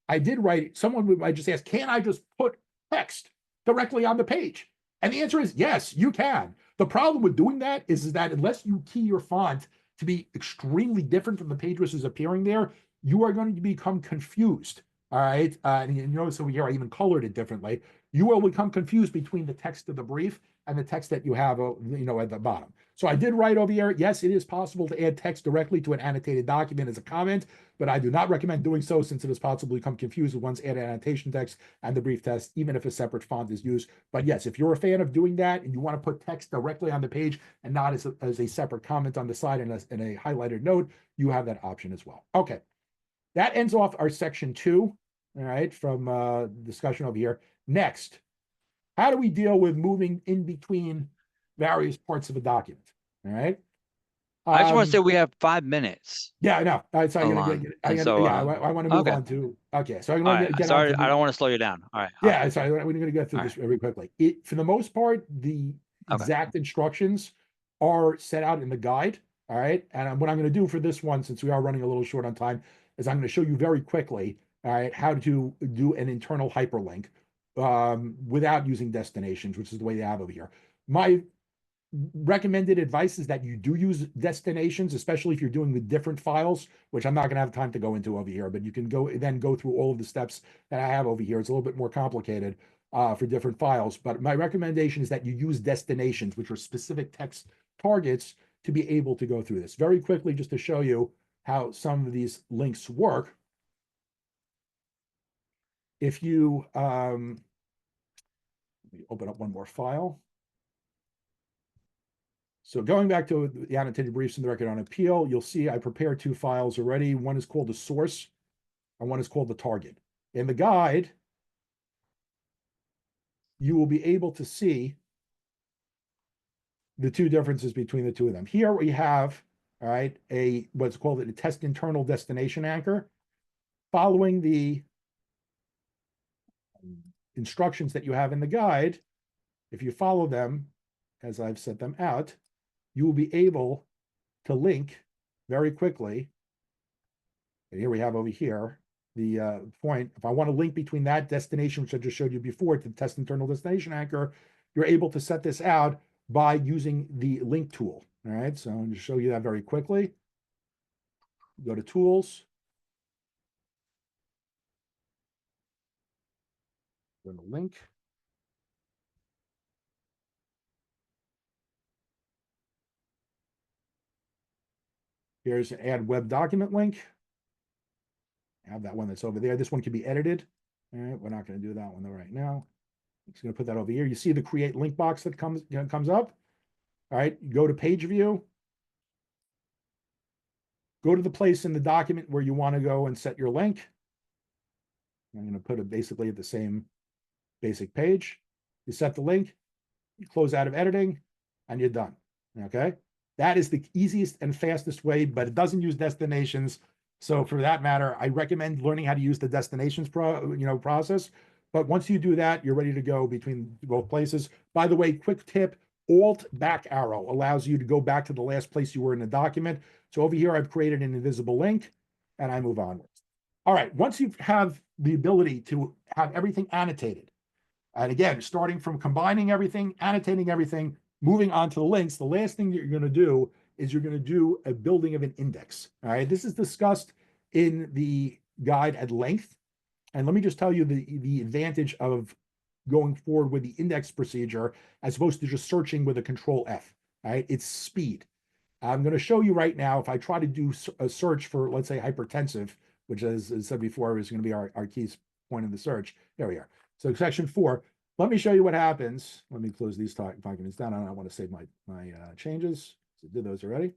I did write, someone might just ask, can I just put text directly on the page? And the answer is yes, you can. The problem with doing that is that unless you key your font to be extremely different from the page which is appearing there, you are going to become confused. All right. And you notice over here, I even colored it differently. You will become confused between the text of the brief and the text that you have, at the bottom. So I did write over here, yes, it is possible to add text directly to an annotated document as a comment, but I do not recommend doing so since it is possible to become confused with one's added annotation text and the brief text, even if a separate font is used. But yes, if you're a fan of doing that and you want to put text directly on the page and not as a separate comment on the side and a highlighted note, you have that option as well. Okay, that ends off our section 2, all right, from discussion over here. Next, how do we deal with moving in between various parts of a document? All right. I just want to say we have 5 minutes. Yeah, I know. So I'm gonna I want to move okay. on to. Okay, so I'm All going right. to get Sorry, on to I don't want to slow you down. All right. Yeah, so we're going to get through All this very quickly. For the most part, the exact instructions are set out in the guide. All right, and what I'm going to do for this one, since we are running a little short on time, is I'm going to show you very quickly, all right, how to do an internal hyperlink without using destinations, which is the way they have over here. My recommended advice is that you do use destinations, especially if you're doing with different files, which I'm not going to have time to go into over here, but you can go through all of the steps that I have over here. It's a little bit more complicated for different files, but my recommendation is that you use destinations, which are specific text targets, to be able to go through this. Very quickly, just to show you how some of these links work. If you let me open up one more file. So going back to the annotated briefs in the record on appeal, you'll see I prepared two files already. One is called the source and one is called the target. In the guide, you will be able to see the two differences between the two of them. Here we have, all right, what's called a test internal destination anchor. Following the instructions that you have in the guide, if you follow them as I've set them out, you will be able to link very quickly. And here we have over here the point. If I want to link between that destination, which I just showed you before, to the test internal destination anchor, you're able to set this out by using the link tool. All right, so I'm going to show you that very quickly. Go to tools. Go to link. Here's an add web document link. I have that one that's over there. This one can be edited. All right, we're not going to do that one though right now. I'm just going to put that over here. You see the create link box that comes up. All right, you go to page view. Go to the place in the document where you want to go and set your link. I'm going to put it basically at the same basic page. You set the link, you close out of editing, and you're done. Okay, that is the easiest and fastest way, but it doesn't use destinations. So for that matter, I recommend learning how to use the destinations process. But once you do that, you're ready to go between both places. By the way, quick tip: Alt back arrow allows you to go back to the last place you were in the document. So over here, I've created an invisible link, and I move onwards. All right, once you have the ability to have everything annotated, and again, starting from combining everything, annotating everything, moving on to the links, the last thing that you're going to do is you're going to do a building of an index. All right, this is discussed in the guide at length. And let me just tell you the advantage of going forward with the index procedure as opposed to just searching with a control F. All right, it's speed. I'm going to show you right now, if I try to do a search for, let's say, hypertensive, which, as I said before, is going to be our key point in the search. There we are. So section 4. Let me show you what happens. Let me close these documents down. I don't want to save my changes. So I did those already.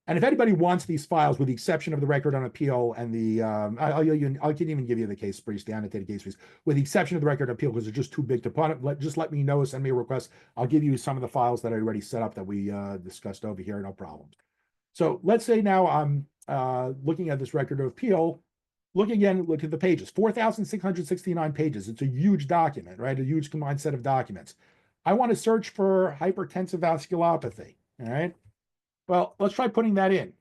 And if anybody wants these files, with the exception of the record on appeal and the, I can even give you the case briefs, the annotated case briefs, with the exception of the record on appeal, because they're just too big to put. Just let me know, send me a request. I'll give you some of the files that I already set up that we discussed over here, no problem. So let's say now I'm looking at this record of appeal. Look at the pages, 4,669 pages. It's a huge document, right? A huge combined set of documents. I want to search for hypertensive vasculopathy, all right? Well, let's try putting that in.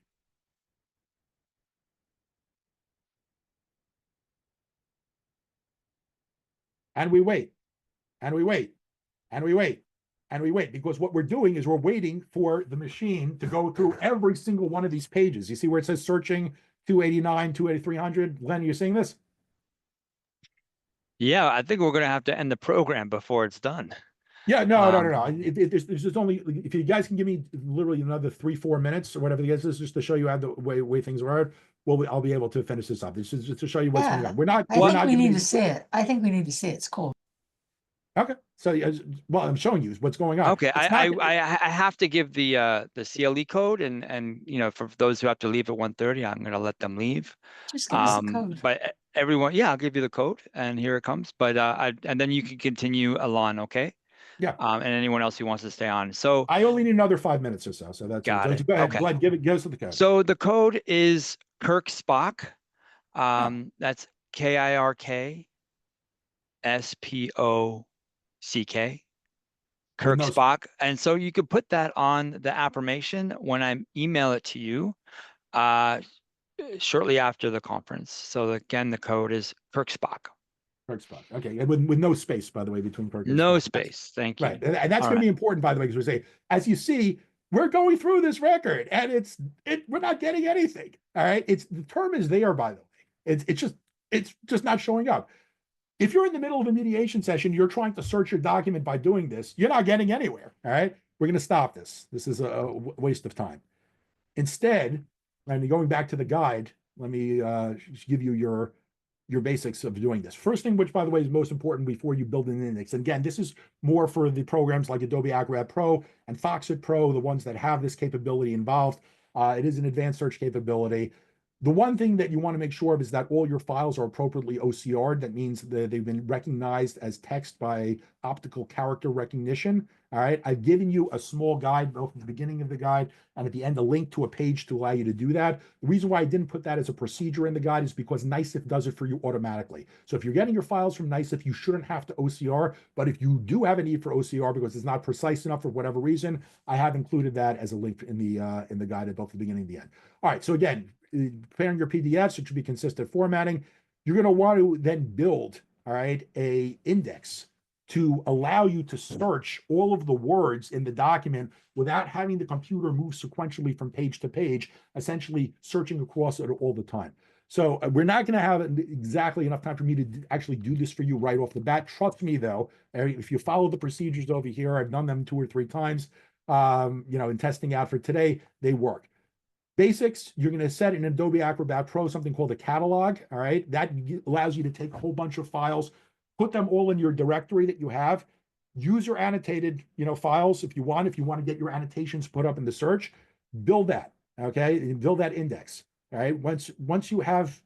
And we wait, and we wait, and we wait, and we wait, because what we're doing is we're waiting for the machine to go through every single one of these pages. You see where it says searching 289, 28300? Glenn, are you seeing this? Yeah, I think we're going to have to end the program before it's done. Yeah, no. There's just only, if you guys can give me literally another 3-4 minutes or whatever it is, just to show you how the way things are. Well, I'll be able to finish this up. This is just to show you what's going on. I think we need to see it. I think we need to see it. It's cool. Okay. So, well, I'm showing you what's going on. Okay, I have to give the CLE code, and for those who have to leave at 1:30, I'm going to let them leave. Just give us the code. But everyone, yeah, I'll give you the code, and here it comes. But and then you can continue, Alon, okay? Yeah. And anyone else who wants to stay on. So I only need another 5 minutes or so. So that's got it. Go ahead, Okay. Glenn, give us the code. So the code is Kirk Spock. That's KIRK SPOCK. Kirk Spock. And so you could put that on the affirmation when I email it to you shortly after the conference. So again, the code is Kirk Spock. Kirk Spock. Okay, and with no space, by the way, between Kirk and no Spock. space. Thank you. Right, and that's going to be important, by the way, because we say, as you see, we're going through this record, and we're not getting anything. All right, the term is there, by the way. It's just not showing up. If you're in the middle of a mediation session, you're trying to search your document by doing this, you're not getting anywhere. All right, we're going to stop this. This is a waste of time. Instead, and going back to the guide, let me give you your basics of doing this. First thing, which by the way is most important before you build an index. And again, this is more for the programs like Adobe Acrobat Pro and Foxit Pro, the ones that have this capability involved. It is an advanced search capability. The one thing that you want to make sure of is that all your files are appropriately OCR'd. That means that they've been recognized as text by optical character recognition. All right, I've given you a small guide, both at the beginning of the guide and at the end, a link to a page to allow you to do that. The reason why I didn't put that as a procedure in the guide is because NICEF does it for you automatically. So if you're getting your files from NICEF, you shouldn't have to OCR, but if you do have a need for OCR because it's not precise enough for whatever reason, I have included that as a link in the guide at both the beginning and the end. All right, so again, preparing your PDFs, it should be consistent formatting. You're going to want to then build, all right, a index to allow you to search all of the words in the document without having the computer move sequentially from page to page, essentially searching across it all the time. So we're not going to have exactly enough time for me to actually do this for you right off the bat. Trust me, though, if you follow the procedures over here, I've done them 2 or 3 times, in testing out for today, they work. Basics, you're going to set in Adobe Acrobat Pro something called a catalog, all right? That allows you to take a whole bunch of files, put them all in your directory that you have, use your annotated, files if you want to get your annotations put up in the search, build that, okay? Build that index, all right? Once you have,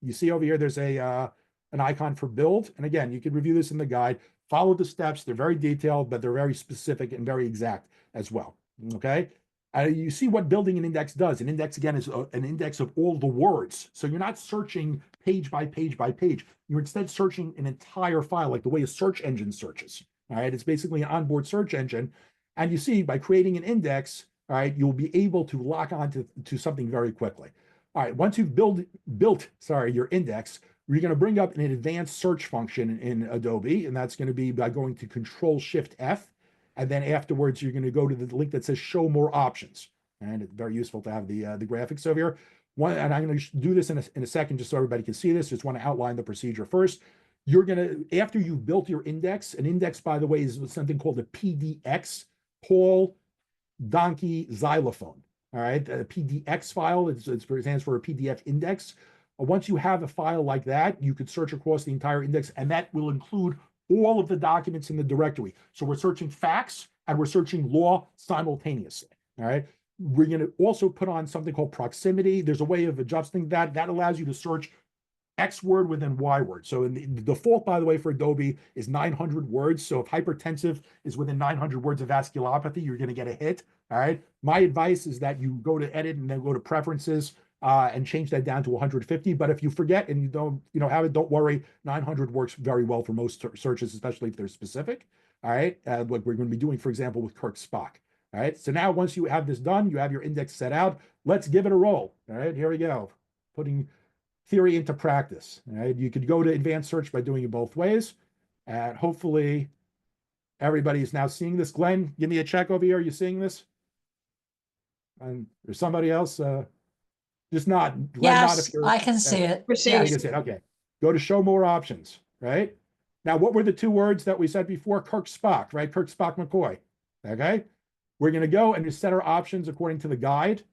you see over here, there's an icon for build. And again, you can review this in the guide, follow the steps. They're very detailed, but they're very specific and very exact as well, okay? You see what building an index does. An index, again, is an index of all the words. So you're not searching page by page by page. You're instead searching an entire file, like the way a search engine searches. All right, it's basically an onboard search engine. And you see, by creating an index, all right, you'll be able to lock on to something very quickly. All right, once you've built your index, you're going to bring up an advanced search function in Adobe, and that's going to be by going to Control-Shift-F. And then afterwards, you're going to go to the link that says Show More Options. And it's very useful to have the graphics over here. And I'm going to do this in a second just so everybody can see this. Just want to outline the procedure first. You're going to, after you've built your index, an index, by the way, is something called a PDX, Paul Donkey Xylophone. All right, a PDX file, it stands for a PDF index. Once you have a file like that, you could search across the entire index, and that will include all of the documents in the directory. So we're searching facts and we're searching law simultaneously, all right? We're going to also put on something called proximity. There's a way of adjusting that. That allows you to search X word within Y word. So in the default, by the way, for Adobe is 900 words. So if hypertensive is within 900 words of vasculopathy, you're going to get a hit, all right? My advice is that you go to edit and then go to preferences, and change that down to 150. But if you forget and you don't, have it, don't worry. 900 works very well for most searches, especially if they're specific. All right, like we're going to be doing, for example, with Kirk Spock. All right, so now once you have this done, you have your index set out. Let's give it a roll. All right, here we go. Putting theory into practice. All right, you could go to advanced search by doing it both ways, and hopefully everybody is now seeing this. Glenn, give me a check over here. Are you seeing this? And there's somebody else. Just not. Yes, I can see it. We're seeing You can see it. Okay. Go to show more options, right? Now, what were the 2 words that we said before? Kirk Spock, right? Kirk Spock McCoy. Okay. We're going to go and set our options according to the guide.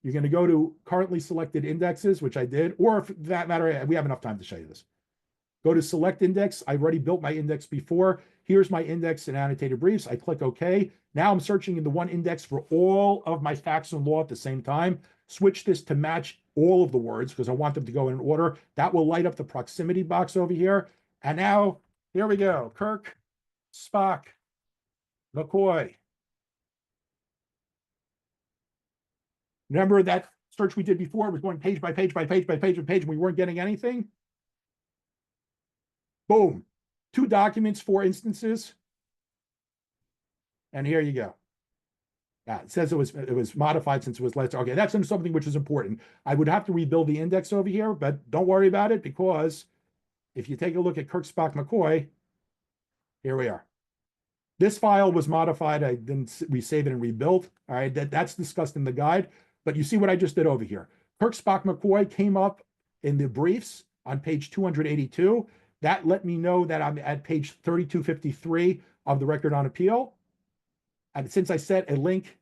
You're going to go to currently selected indexes, which I did, or for that matter, we have enough time to show you this. Go to select index. I've already built my index before. Here's my index in annotated briefs. I click OK. Now I'm searching in the one index for all of my facts and law at the same time. Switch this to match all of the words because I want them to go in order. That will light up the proximity box over here. And now, here we go. Kirk, Spock, McCoy. Remember that search we did before? It was going page by page by page by page by page, and we weren't getting anything? Boom. 2 documents, 4 instances. And here you go. Yeah, it says it was modified since it was last. Okay, that's something which is important. I would have to rebuild the index over here, but don't worry about it because if you take a look at Kirk Spock McCoy, here we are. This file was modified. We save it and rebuilt. All right, that's discussed in the guide. But you see what I just did over here. Kirk Spock McCoy came up in the briefs on page 282. That let me know that I'm at page 3253 of the record on appeal. And since I set a link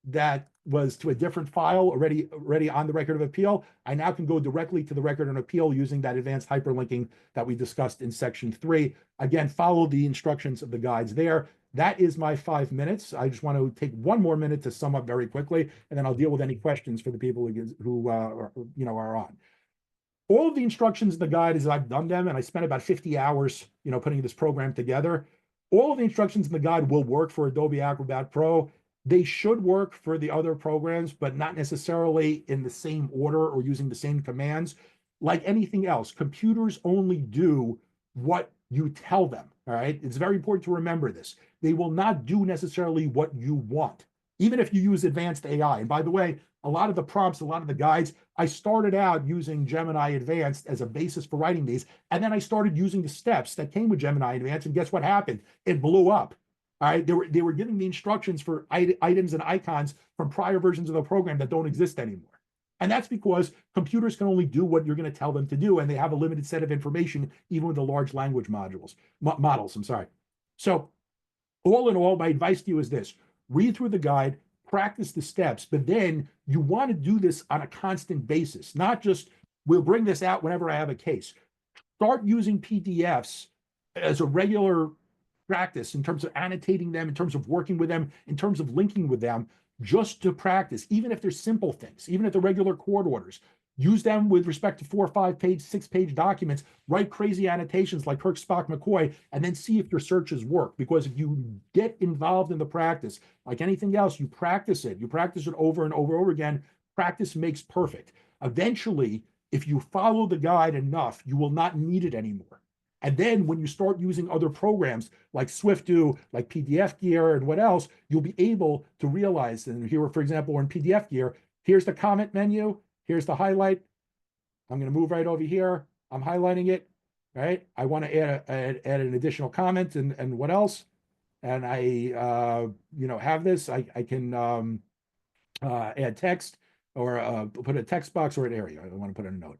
that was to a different file already on the record of appeal, I now can go directly to the record of appeal using that advanced hyperlinking that we discussed in section 3. Again, follow the instructions of the guides there. That is my 5 minutes. I just want to take 1 more minute to sum up very quickly, and then I'll deal with any questions for the people who are on. All of the instructions in the guide, as I've done them, and I spent about 50 hours, putting this program together. All of the instructions in the guide will work for Adobe Acrobat Pro. They should work for the other programs, but not necessarily in the same order or using the same commands. Like anything else, computers only do what you tell them, all right? It's very important to remember this. They will not do necessarily what you want, even if you use advanced AI. And by the way, a lot of the prompts, a lot of the guides, I started out using Gemini Advanced as a basis for writing these, and then I started using the steps that came with Gemini Advanced, and guess what happened? It blew up. All right, they were giving the instructions for items and icons from prior versions of the program that don't exist anymore. And that's because computers can only do what you're going to tell them to do, and they have a limited set of information, even with the large language models. So all in all, my advice to you is this: read through the guide, practice the steps, but then you want to do this on a constant basis, not just, we'll bring this out whenever I have a case. Start using PDFs as a regular practice in terms of annotating them, in terms of working with them, in terms of linking with them, just to practice, even if they're simple things, even if they're regular court orders. Use them with respect to 4, 5 page, 6 page documents, write crazy annotations like Kirk, Spock, McCoy, and then see if your searches work. Because if you get involved in the practice, like anything else, you practice it over and over again. Practice makes perfect. Eventually, if you follow the guide enough, you will not need it anymore. And then when you start using other programs like SwiftDo, like PDF Gear, and what else, you'll be able to realize, and here, for example, we're in PDF Gear, here's the comment menu, here's the highlight. I'm going to move right over here. I'm highlighting it, right? I want to add an additional comment and what else? And I, have this. I can add text or put a text box or an area. I want to put in a note.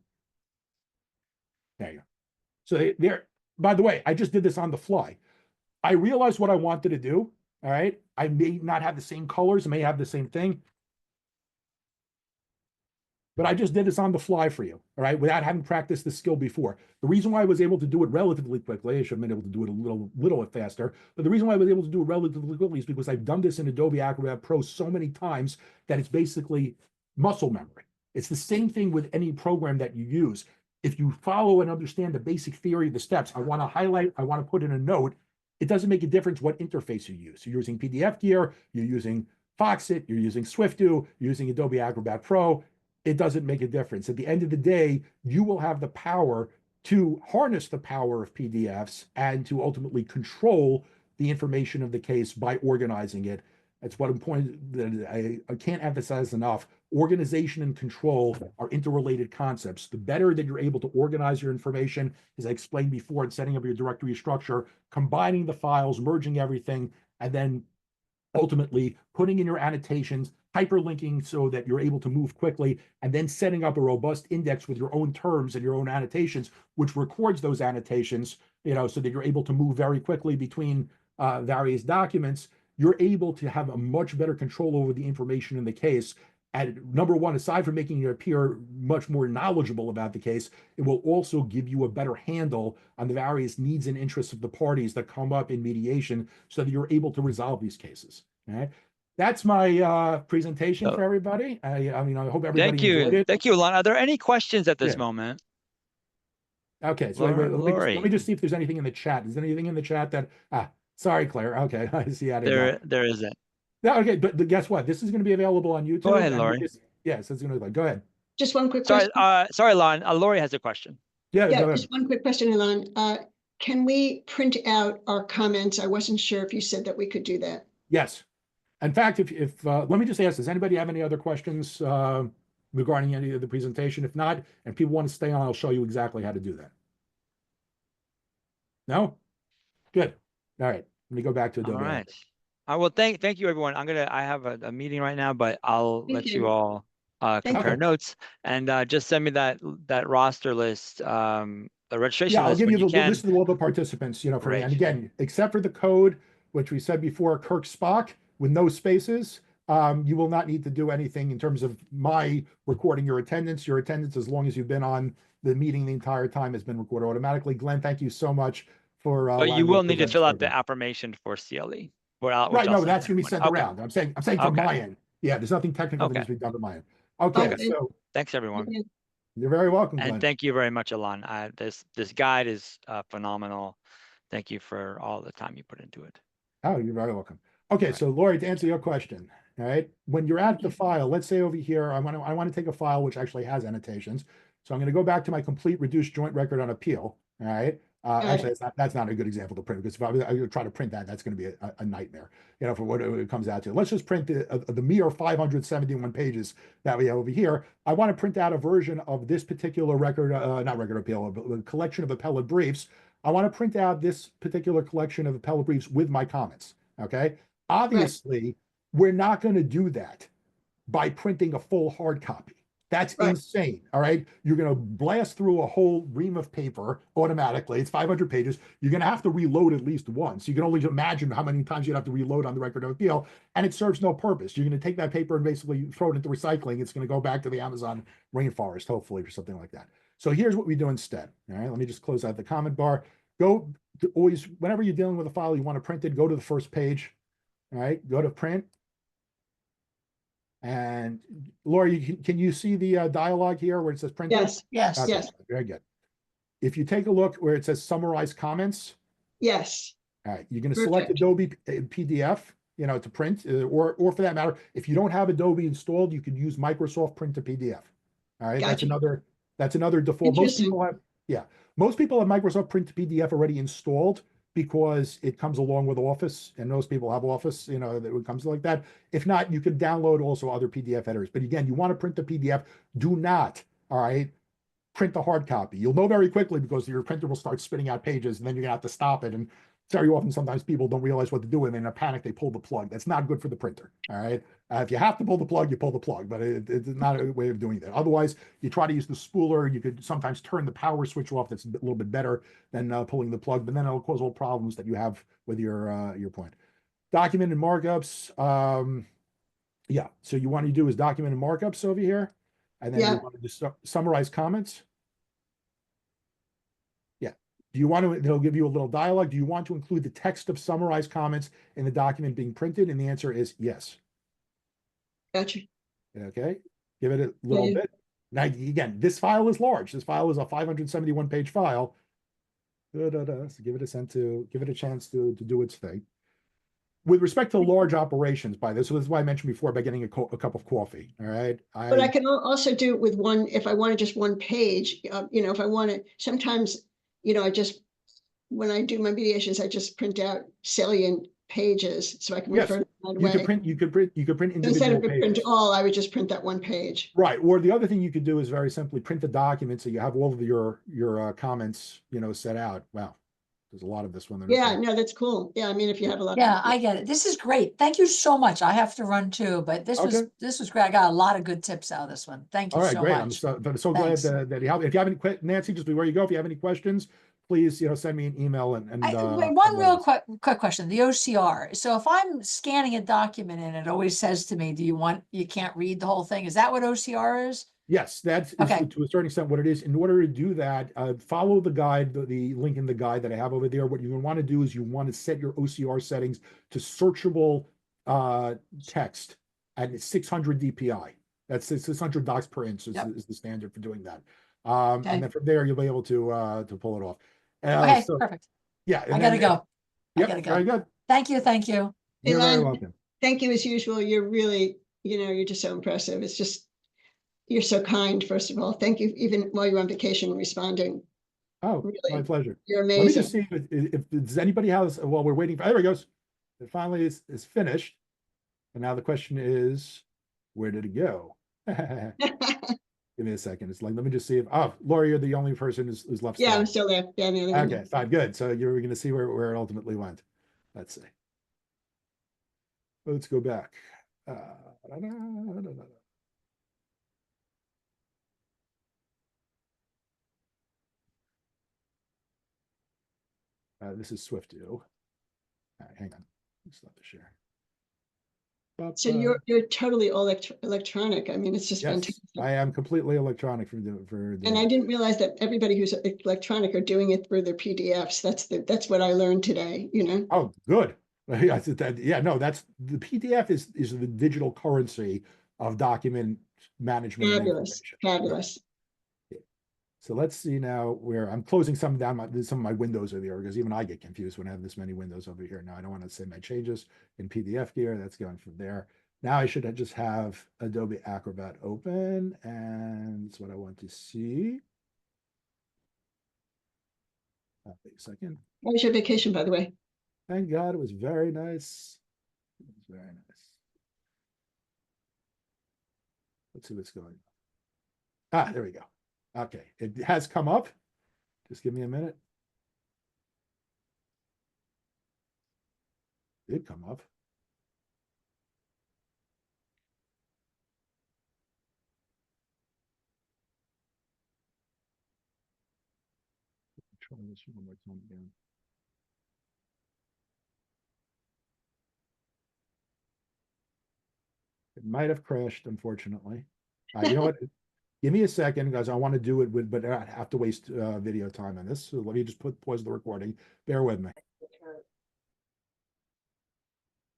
There you go. So there, by the way, I just did this on the fly. I realized what I wanted to do. All right. I may not have the same colors, I may have the same thing, but I just did this on the fly for you. All right. Without having practiced the skill before. The reason why I was able to do it relatively quickly, I should have been able to do it a little bit faster, but the reason why I was able to do it relatively quickly is because I've done this in Adobe Acrobat Pro so many times that it's basically muscle memory. It's the same thing with any program that you use. If you follow and understand the basic theory of the steps, I want to highlight, I want to put in a note, it doesn't make a difference what interface you use. You're using PDF Gear, you're using Foxit, you're using SwiftDo, you're using Adobe Acrobat Pro. It doesn't make a difference. At the end of the day, you will have the power to harness the power of PDFs and to ultimately control the information of the case by organizing it. That's what I'm pointing, that I can't emphasize enough. Organization and control are interrelated concepts. The better that you're able to organize your information, as I explained before, in setting up your directory structure, combining the files, merging everything, and then ultimately putting in your annotations, hyperlinking so that you're able to move quickly, and then setting up a robust index with your own terms and your own annotations, which records those annotations, so that you're able to move very quickly between various documents. You're able to have a much better control over the information in the case. And number one, aside from making you appear much more knowledgeable about the case, it will also give you a better handle on the various needs and interests of the parties that come up in mediation so that you're able to resolve these cases. All right. That's my presentation for everybody. I hope everybody enjoyed it. Thank you, Alon. Are there any questions at this moment? Okay, so let me just see if there's anything in the chat. Is there anything in the chat that, sorry, Claire. Okay, I see how to go. There isn't. No, okay, but guess what? This is going to be available on YouTube. Go ahead, Lori. Yes, it's going to go ahead. Just one quick question. Sorry, Alon. Lori has a question. Yeah, just one quick question, Alon. Can we print out our comments? I wasn't sure if you said that we could do that. Yes. In fact, if let me just ask, does anybody have any other questions regarding any of the presentation? If not, and people want to stay on, I'll show you exactly how to do that. No? Good. All right. Let me go back to Adobe. All right. Well, thank you, everyone. I have a meeting right now, but I'll let you all compare notes and just send me that roster list, the registration list. I'll give you the list of all the participants, and again, except for the code, which we said before, Kirk Spock with no spaces. You will not need to do anything in terms of my recording your attendance. Your attendance, as long as you've been on the meeting the entire time, has been recorded automatically. Glenn, thank you so much for But you allowing me will to need to present fill this out the program. affirmation for CLE. Right, no, that's going to be sent Okay. around. I'm saying from my end. Yeah, there's nothing technical that Okay. needs to be done to my end. Okay, Okay. so Thanks, everyone. Okay. you're very welcome, And Glenn. thank you very much, Alon. This guide is phenomenal. Thank you for all the time you put into it. Oh, you're very welcome. Okay, Right. so Lori, to answer your question, all right, when you're at the file, let's say over here, I want to take a file which actually has annotations. So I'm going to go back to my complete reduced joint record on appeal. All right. Actually, that's not a good example to print, because if I try to print that, that's going to be a nightmare, for what it comes out to. Let's just print the mere 571 pages that we have over here. I want to print out a version of this particular record, not record appeal, a collection of appellate briefs. I want to print out this particular collection of appellate briefs with my comments. Okay. Obviously, we're not going to do that by printing a full hard copy. That's insane. All right. You're going to blast through a whole ream of paper automatically. It's 500 pages. You're going to have to reload at least once. You can only imagine how many times you'd have to reload on the record of appeal, and it serves no purpose. You're going to take that paper and basically throw it into recycling. It's going to go back to the Amazon rainforest, hopefully, or something like that. So here's what we do instead. All right. Let me just close out the comment bar. Go to always, whenever you're dealing with a file you want to print it, go to the first page. All right. Go to print. And Laura, can you see the dialogue here where it says print? Yes. Yes. Okay, Yes. very good. If you take a look where it says summarize comments, Yes. all right, you're going to select Adobe PDF, to print, or for that matter, if you don't have Adobe installed, you can use Microsoft Print to PDF. All right, Gotcha. that's another default. Most people have Microsoft Print to PDF already installed, because it comes along with Office, and most people have Office, that it comes like that. If not, you can download also other PDF editors. But again, you want to print the PDF. Do not, all right, print the hard copy. You'll know very quickly, because your printer will start spitting out pages, and then you're gonna have to stop it. And very often, sometimes people don't realize what to do, and in a panic, they pull the plug. That's not good for the printer. All right. If you have to pull the plug, you pull the plug, but it's not a way of doing that. Otherwise, you try to use the spooler. You could sometimes turn the power switch off. That's a little bit better than pulling the plug, but then it'll cause all problems that you have with your point. Documented markups. Yeah. So you want to do is documented markups over here, and then you want to just summarize comments. Do you want to, they'll give you a little dialogue. Do you want to include the text of summarized comments in the document being printed? And the answer is yes. Gotcha. Okay. Give it a little bit. Now, again, this file is large. This file is a 571 page file. So give it a chance to do its thing. With respect to large operations, so this is why I mentioned before about getting a cup of coffee. All right. But I can also do it with one, if I wanted just one page, if I want to, sometimes, when I do my mediations, I just print out salient pages so I can refer to them right away. You could print individual Instead of pages. print all, I would just print that one page. Right. Or the other thing you could do is very simply print the document so you have all of your comments, set out. Wow. There's a lot of this one. Yeah, no, that's cool. Yeah, I mean, if you have a lot. Yeah, I get it. This is great. Thank you so much. I have to run too, but this was great. I got a lot of good tips out of this one. Thank you all right, so great. much. I'm so glad that you have. If you have any questions, Nancy, just before you go, if you have any questions, please, send me an email and wait, one real quick question, the OCR. So if I'm scanning a document and it always says to me, you can't read the whole thing. Is that what OCR is? Yes, that's to a certain extent what it is. In order to do that, follow the guide, the link in the guide that I have over there. What you want to do is you want to set your OCR settings to searchable text at 600 DPI. That's 600 docs per inch is the standard for doing that. And then from there, you'll be able to pull it off. Okay, perfect. Yeah. I gotta go. Yeah, very good. Thank you. Thank you. You're very welcome. Thank you as usual. You're really, you're just so impressive. It's just, you're so kind, first of all. Thank you, even while you're on vacation, responding. Oh, really, my pleasure. You're amazing. Let me just see if does anybody has, while we're waiting, there he goes. It finally is finished. And now the question is, where did it go? Give me a second. It's like, let me just see if, Laura, you're the only person who's left. Yeah, I'm still there. Yeah, okay, fine, good. So you're going to see where it ultimately went. Let's see. Let's go back. This is SwiftView. All right, hang on. It's not the share. So you're totally all electronic. I mean, it's just yes, fantastic. I am completely electronic And I didn't realize that everybody who's electronic are doing it through their PDFs. That's what I learned today, you know? Oh, good. Yeah, no, that's the PDF is the digital currency of document management and Fabulous, information. fabulous. Yeah. So let's see now where I'm closing some down. Some of my windows are there because even I get confused when I have this many windows over here. Now I don't want to save my changes in PDF here. That's going from there. Now I should just have Adobe Acrobat open, and it's what I want to see. Wait a second. How was your vacation, by the way? Thank God, it was very nice. It was very nice. Let's see what's going on. Ah, there we go. Okay, it has come up. Just give me a minute. It did come up. Try this one more time again. It might have crashed, unfortunately. You know what? Give me a second, guys. I want to do it with, but I have to waste video time on this. So let me just pause the recording. Bear with me.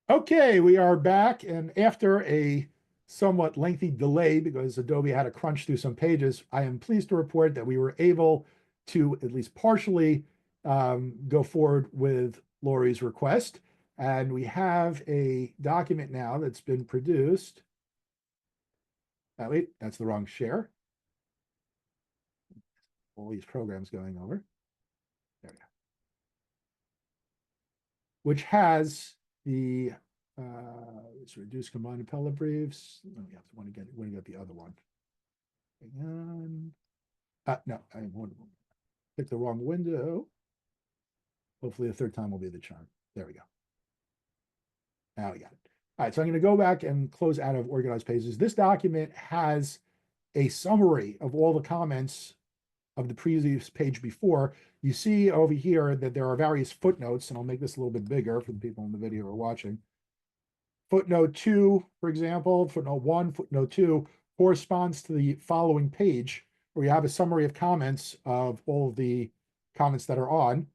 Okay, we are back, and after a somewhat lengthy delay because Adobe had to crunch through some pages, I am pleased to report that we were able to at least partially go forward with Lori's request. And we have a document now that's been produced. Wait, that's the wrong share. All these programs going over. There we go. Which has the let's reduce combined appellate briefs. No, we have to want to get the other one. And no, I want to pick the wrong window. Hopefully the third time will be the charm. There we go. Now we got it. All right, so I'm going to go back and close out of organized pages. This document has a summary of all the comments of the previous page before. You see over here that there are various footnotes, and I'll make this a little bit bigger for the people in the video who are watching. Footnote 2, for example, footnote 1, footnote 2 corresponds to the following page where you have a summary of comments of all of the comments that are on.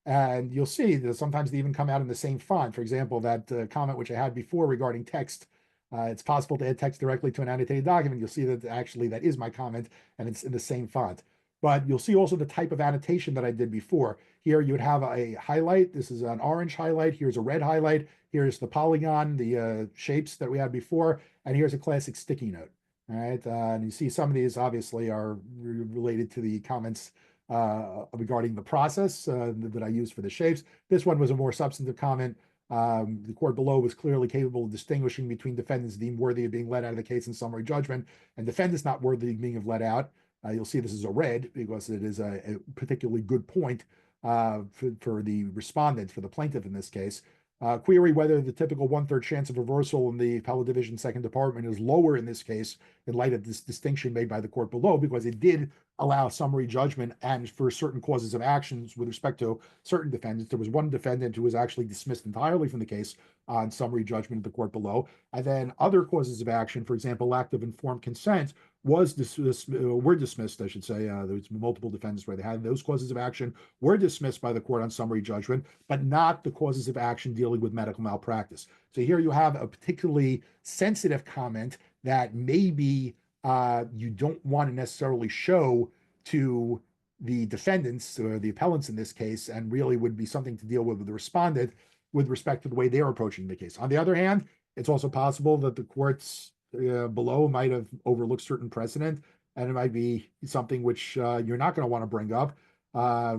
And you'll see that sometimes they even come out in the same font. For example, that comment which I had before regarding text, it's possible to add text directly to an annotated document. You'll see that actually that is my comment and it's in the same font. But you'll see also the type of annotation that I did before. Here you would have a highlight. This is an orange highlight. Here's a red highlight. Here's the polygon, the shapes that we had before. And here's a classic sticky note. All right. And you see some of these obviously are related to the comments regarding the process that I used for the shapes. This one was a more substantive comment. The court below was clearly capable of distinguishing between defendants deemed worthy of being let out of the case in summary judgment and defendants not worthy of being let out. You'll see this is a red because it is a particularly good point for the respondent, for the plaintiff in this case. Query whether the typical 1/3 chance of reversal in the appellate division second department is lower in this case in light of this distinction made by the court below, because it did allow summary judgment and for certain causes of actions with respect to certain defendants. There was one defendant who was actually dismissed entirely from the case on summary judgment at the court below. And then other causes of action, for example, lack of informed consent, were dismissed, I should say. There was multiple defendants where they had those causes of action were dismissed by the court on summary judgment, but not the causes of action dealing with medical malpractice. So here you have a particularly sensitive comment that maybe you don't want to necessarily show to the defendants or the appellants in this case, and really would be something to deal with the respondent with respect to the way they're approaching the case. On the other hand, it's also possible that the courts below might have overlooked certain precedent, and it might be something which you're not going to want to bring up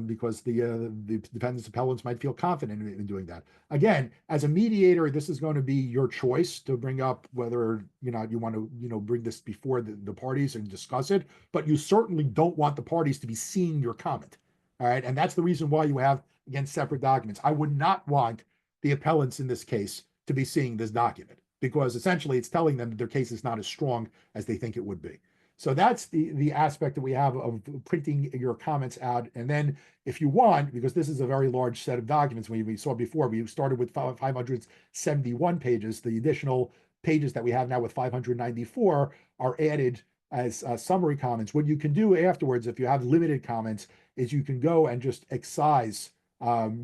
because the defendants appellants might feel confident in doing that. Again, as a mediator, this is going to be your choice to bring up whether you want to bring this before the parties and discuss it, but you certainly don't want the parties to be seeing your comment. All right, and that's the reason why you have, again, separate documents. I would not want the appellants in this case to be seeing this document, because essentially it's telling them that their case is not as strong as they think it would be. So that's the aspect that we have of printing your comments out. And then if you want, because this is a very large set of documents, we saw before, we started with 571 pages. The additional pages that we have now with 594 are added as summary comments. What you can do afterwards, if you have limited comments, is you can go and just excise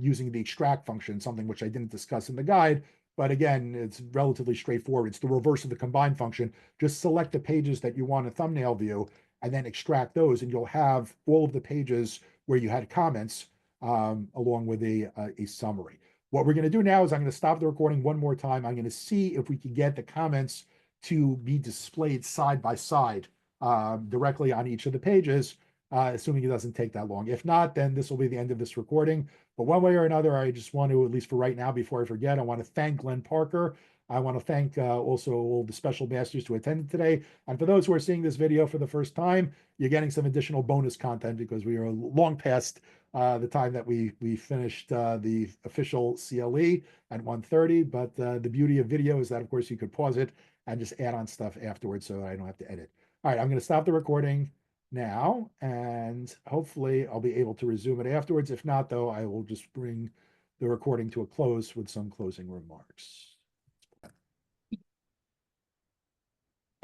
using the extract function, something which I didn't discuss in the guide. But again, it's relatively straightforward. It's the reverse of the combine function. Just select the pages that you want a thumbnail view and then extract those, and you'll have all of the pages where you had comments along with a summary. What we're going to do now is I'm going to stop the recording one more time. I'm going to see if we can get the comments to be displayed side by side directly on each of the pages, assuming it doesn't take that long. If not, then this will be the end of this recording. But one way or another, I just want to, at least for right now, before I forget, I want to thank Glenn Parker. I want to thank also all the special masters who attended today. And for those who are seeing this video for the first time, you're getting some additional bonus content because we are long past the time that we finished the official CLE at 1:30. But the beauty of video is that, of course, you could pause it and just add on stuff afterwards so I don't have to edit. All right, I'm going to stop the recording now, and hopefully I'll be able to resume it afterwards. If not, though, I will just bring the recording to a close with some closing remarks.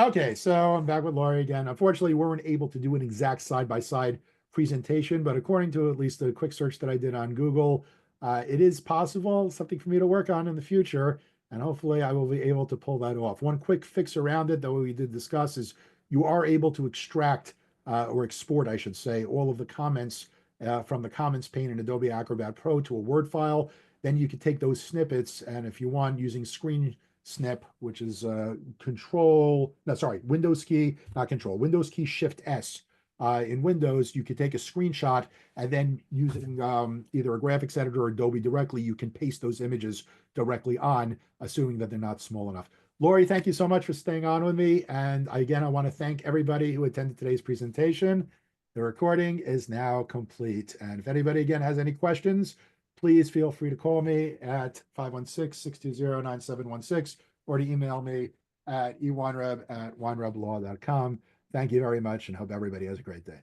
Okay, so I'm back with Laurie again. Unfortunately, we weren't able to do an exact side-by-side presentation, but according to at least the quick search that I did on Google, it is possible, something for me to work on in the future, and hopefully I will be able to pull that off. One quick fix around it, though we did discuss, is you are able to extract or export, I should say, all of the comments from the comments pane in Adobe Acrobat Pro to a Word file. Then you can take those snippets, and if you want, using Screen Snip, which is Windows key, not Control, Windows key Shift S. In Windows, you could take a screenshot, and then using either a graphics editor or Adobe directly, you can paste those images directly on, assuming that they're not small enough. Laurie, thank you so much for staying on with me. And again, I want to thank everybody who attended today's presentation. The recording is now complete. And if anybody, again, has any questions, please feel free to call me at 516-620-9716 or to email me at eweinreb@weinreblaw.com. Thank you very much and hope everybody has a great day.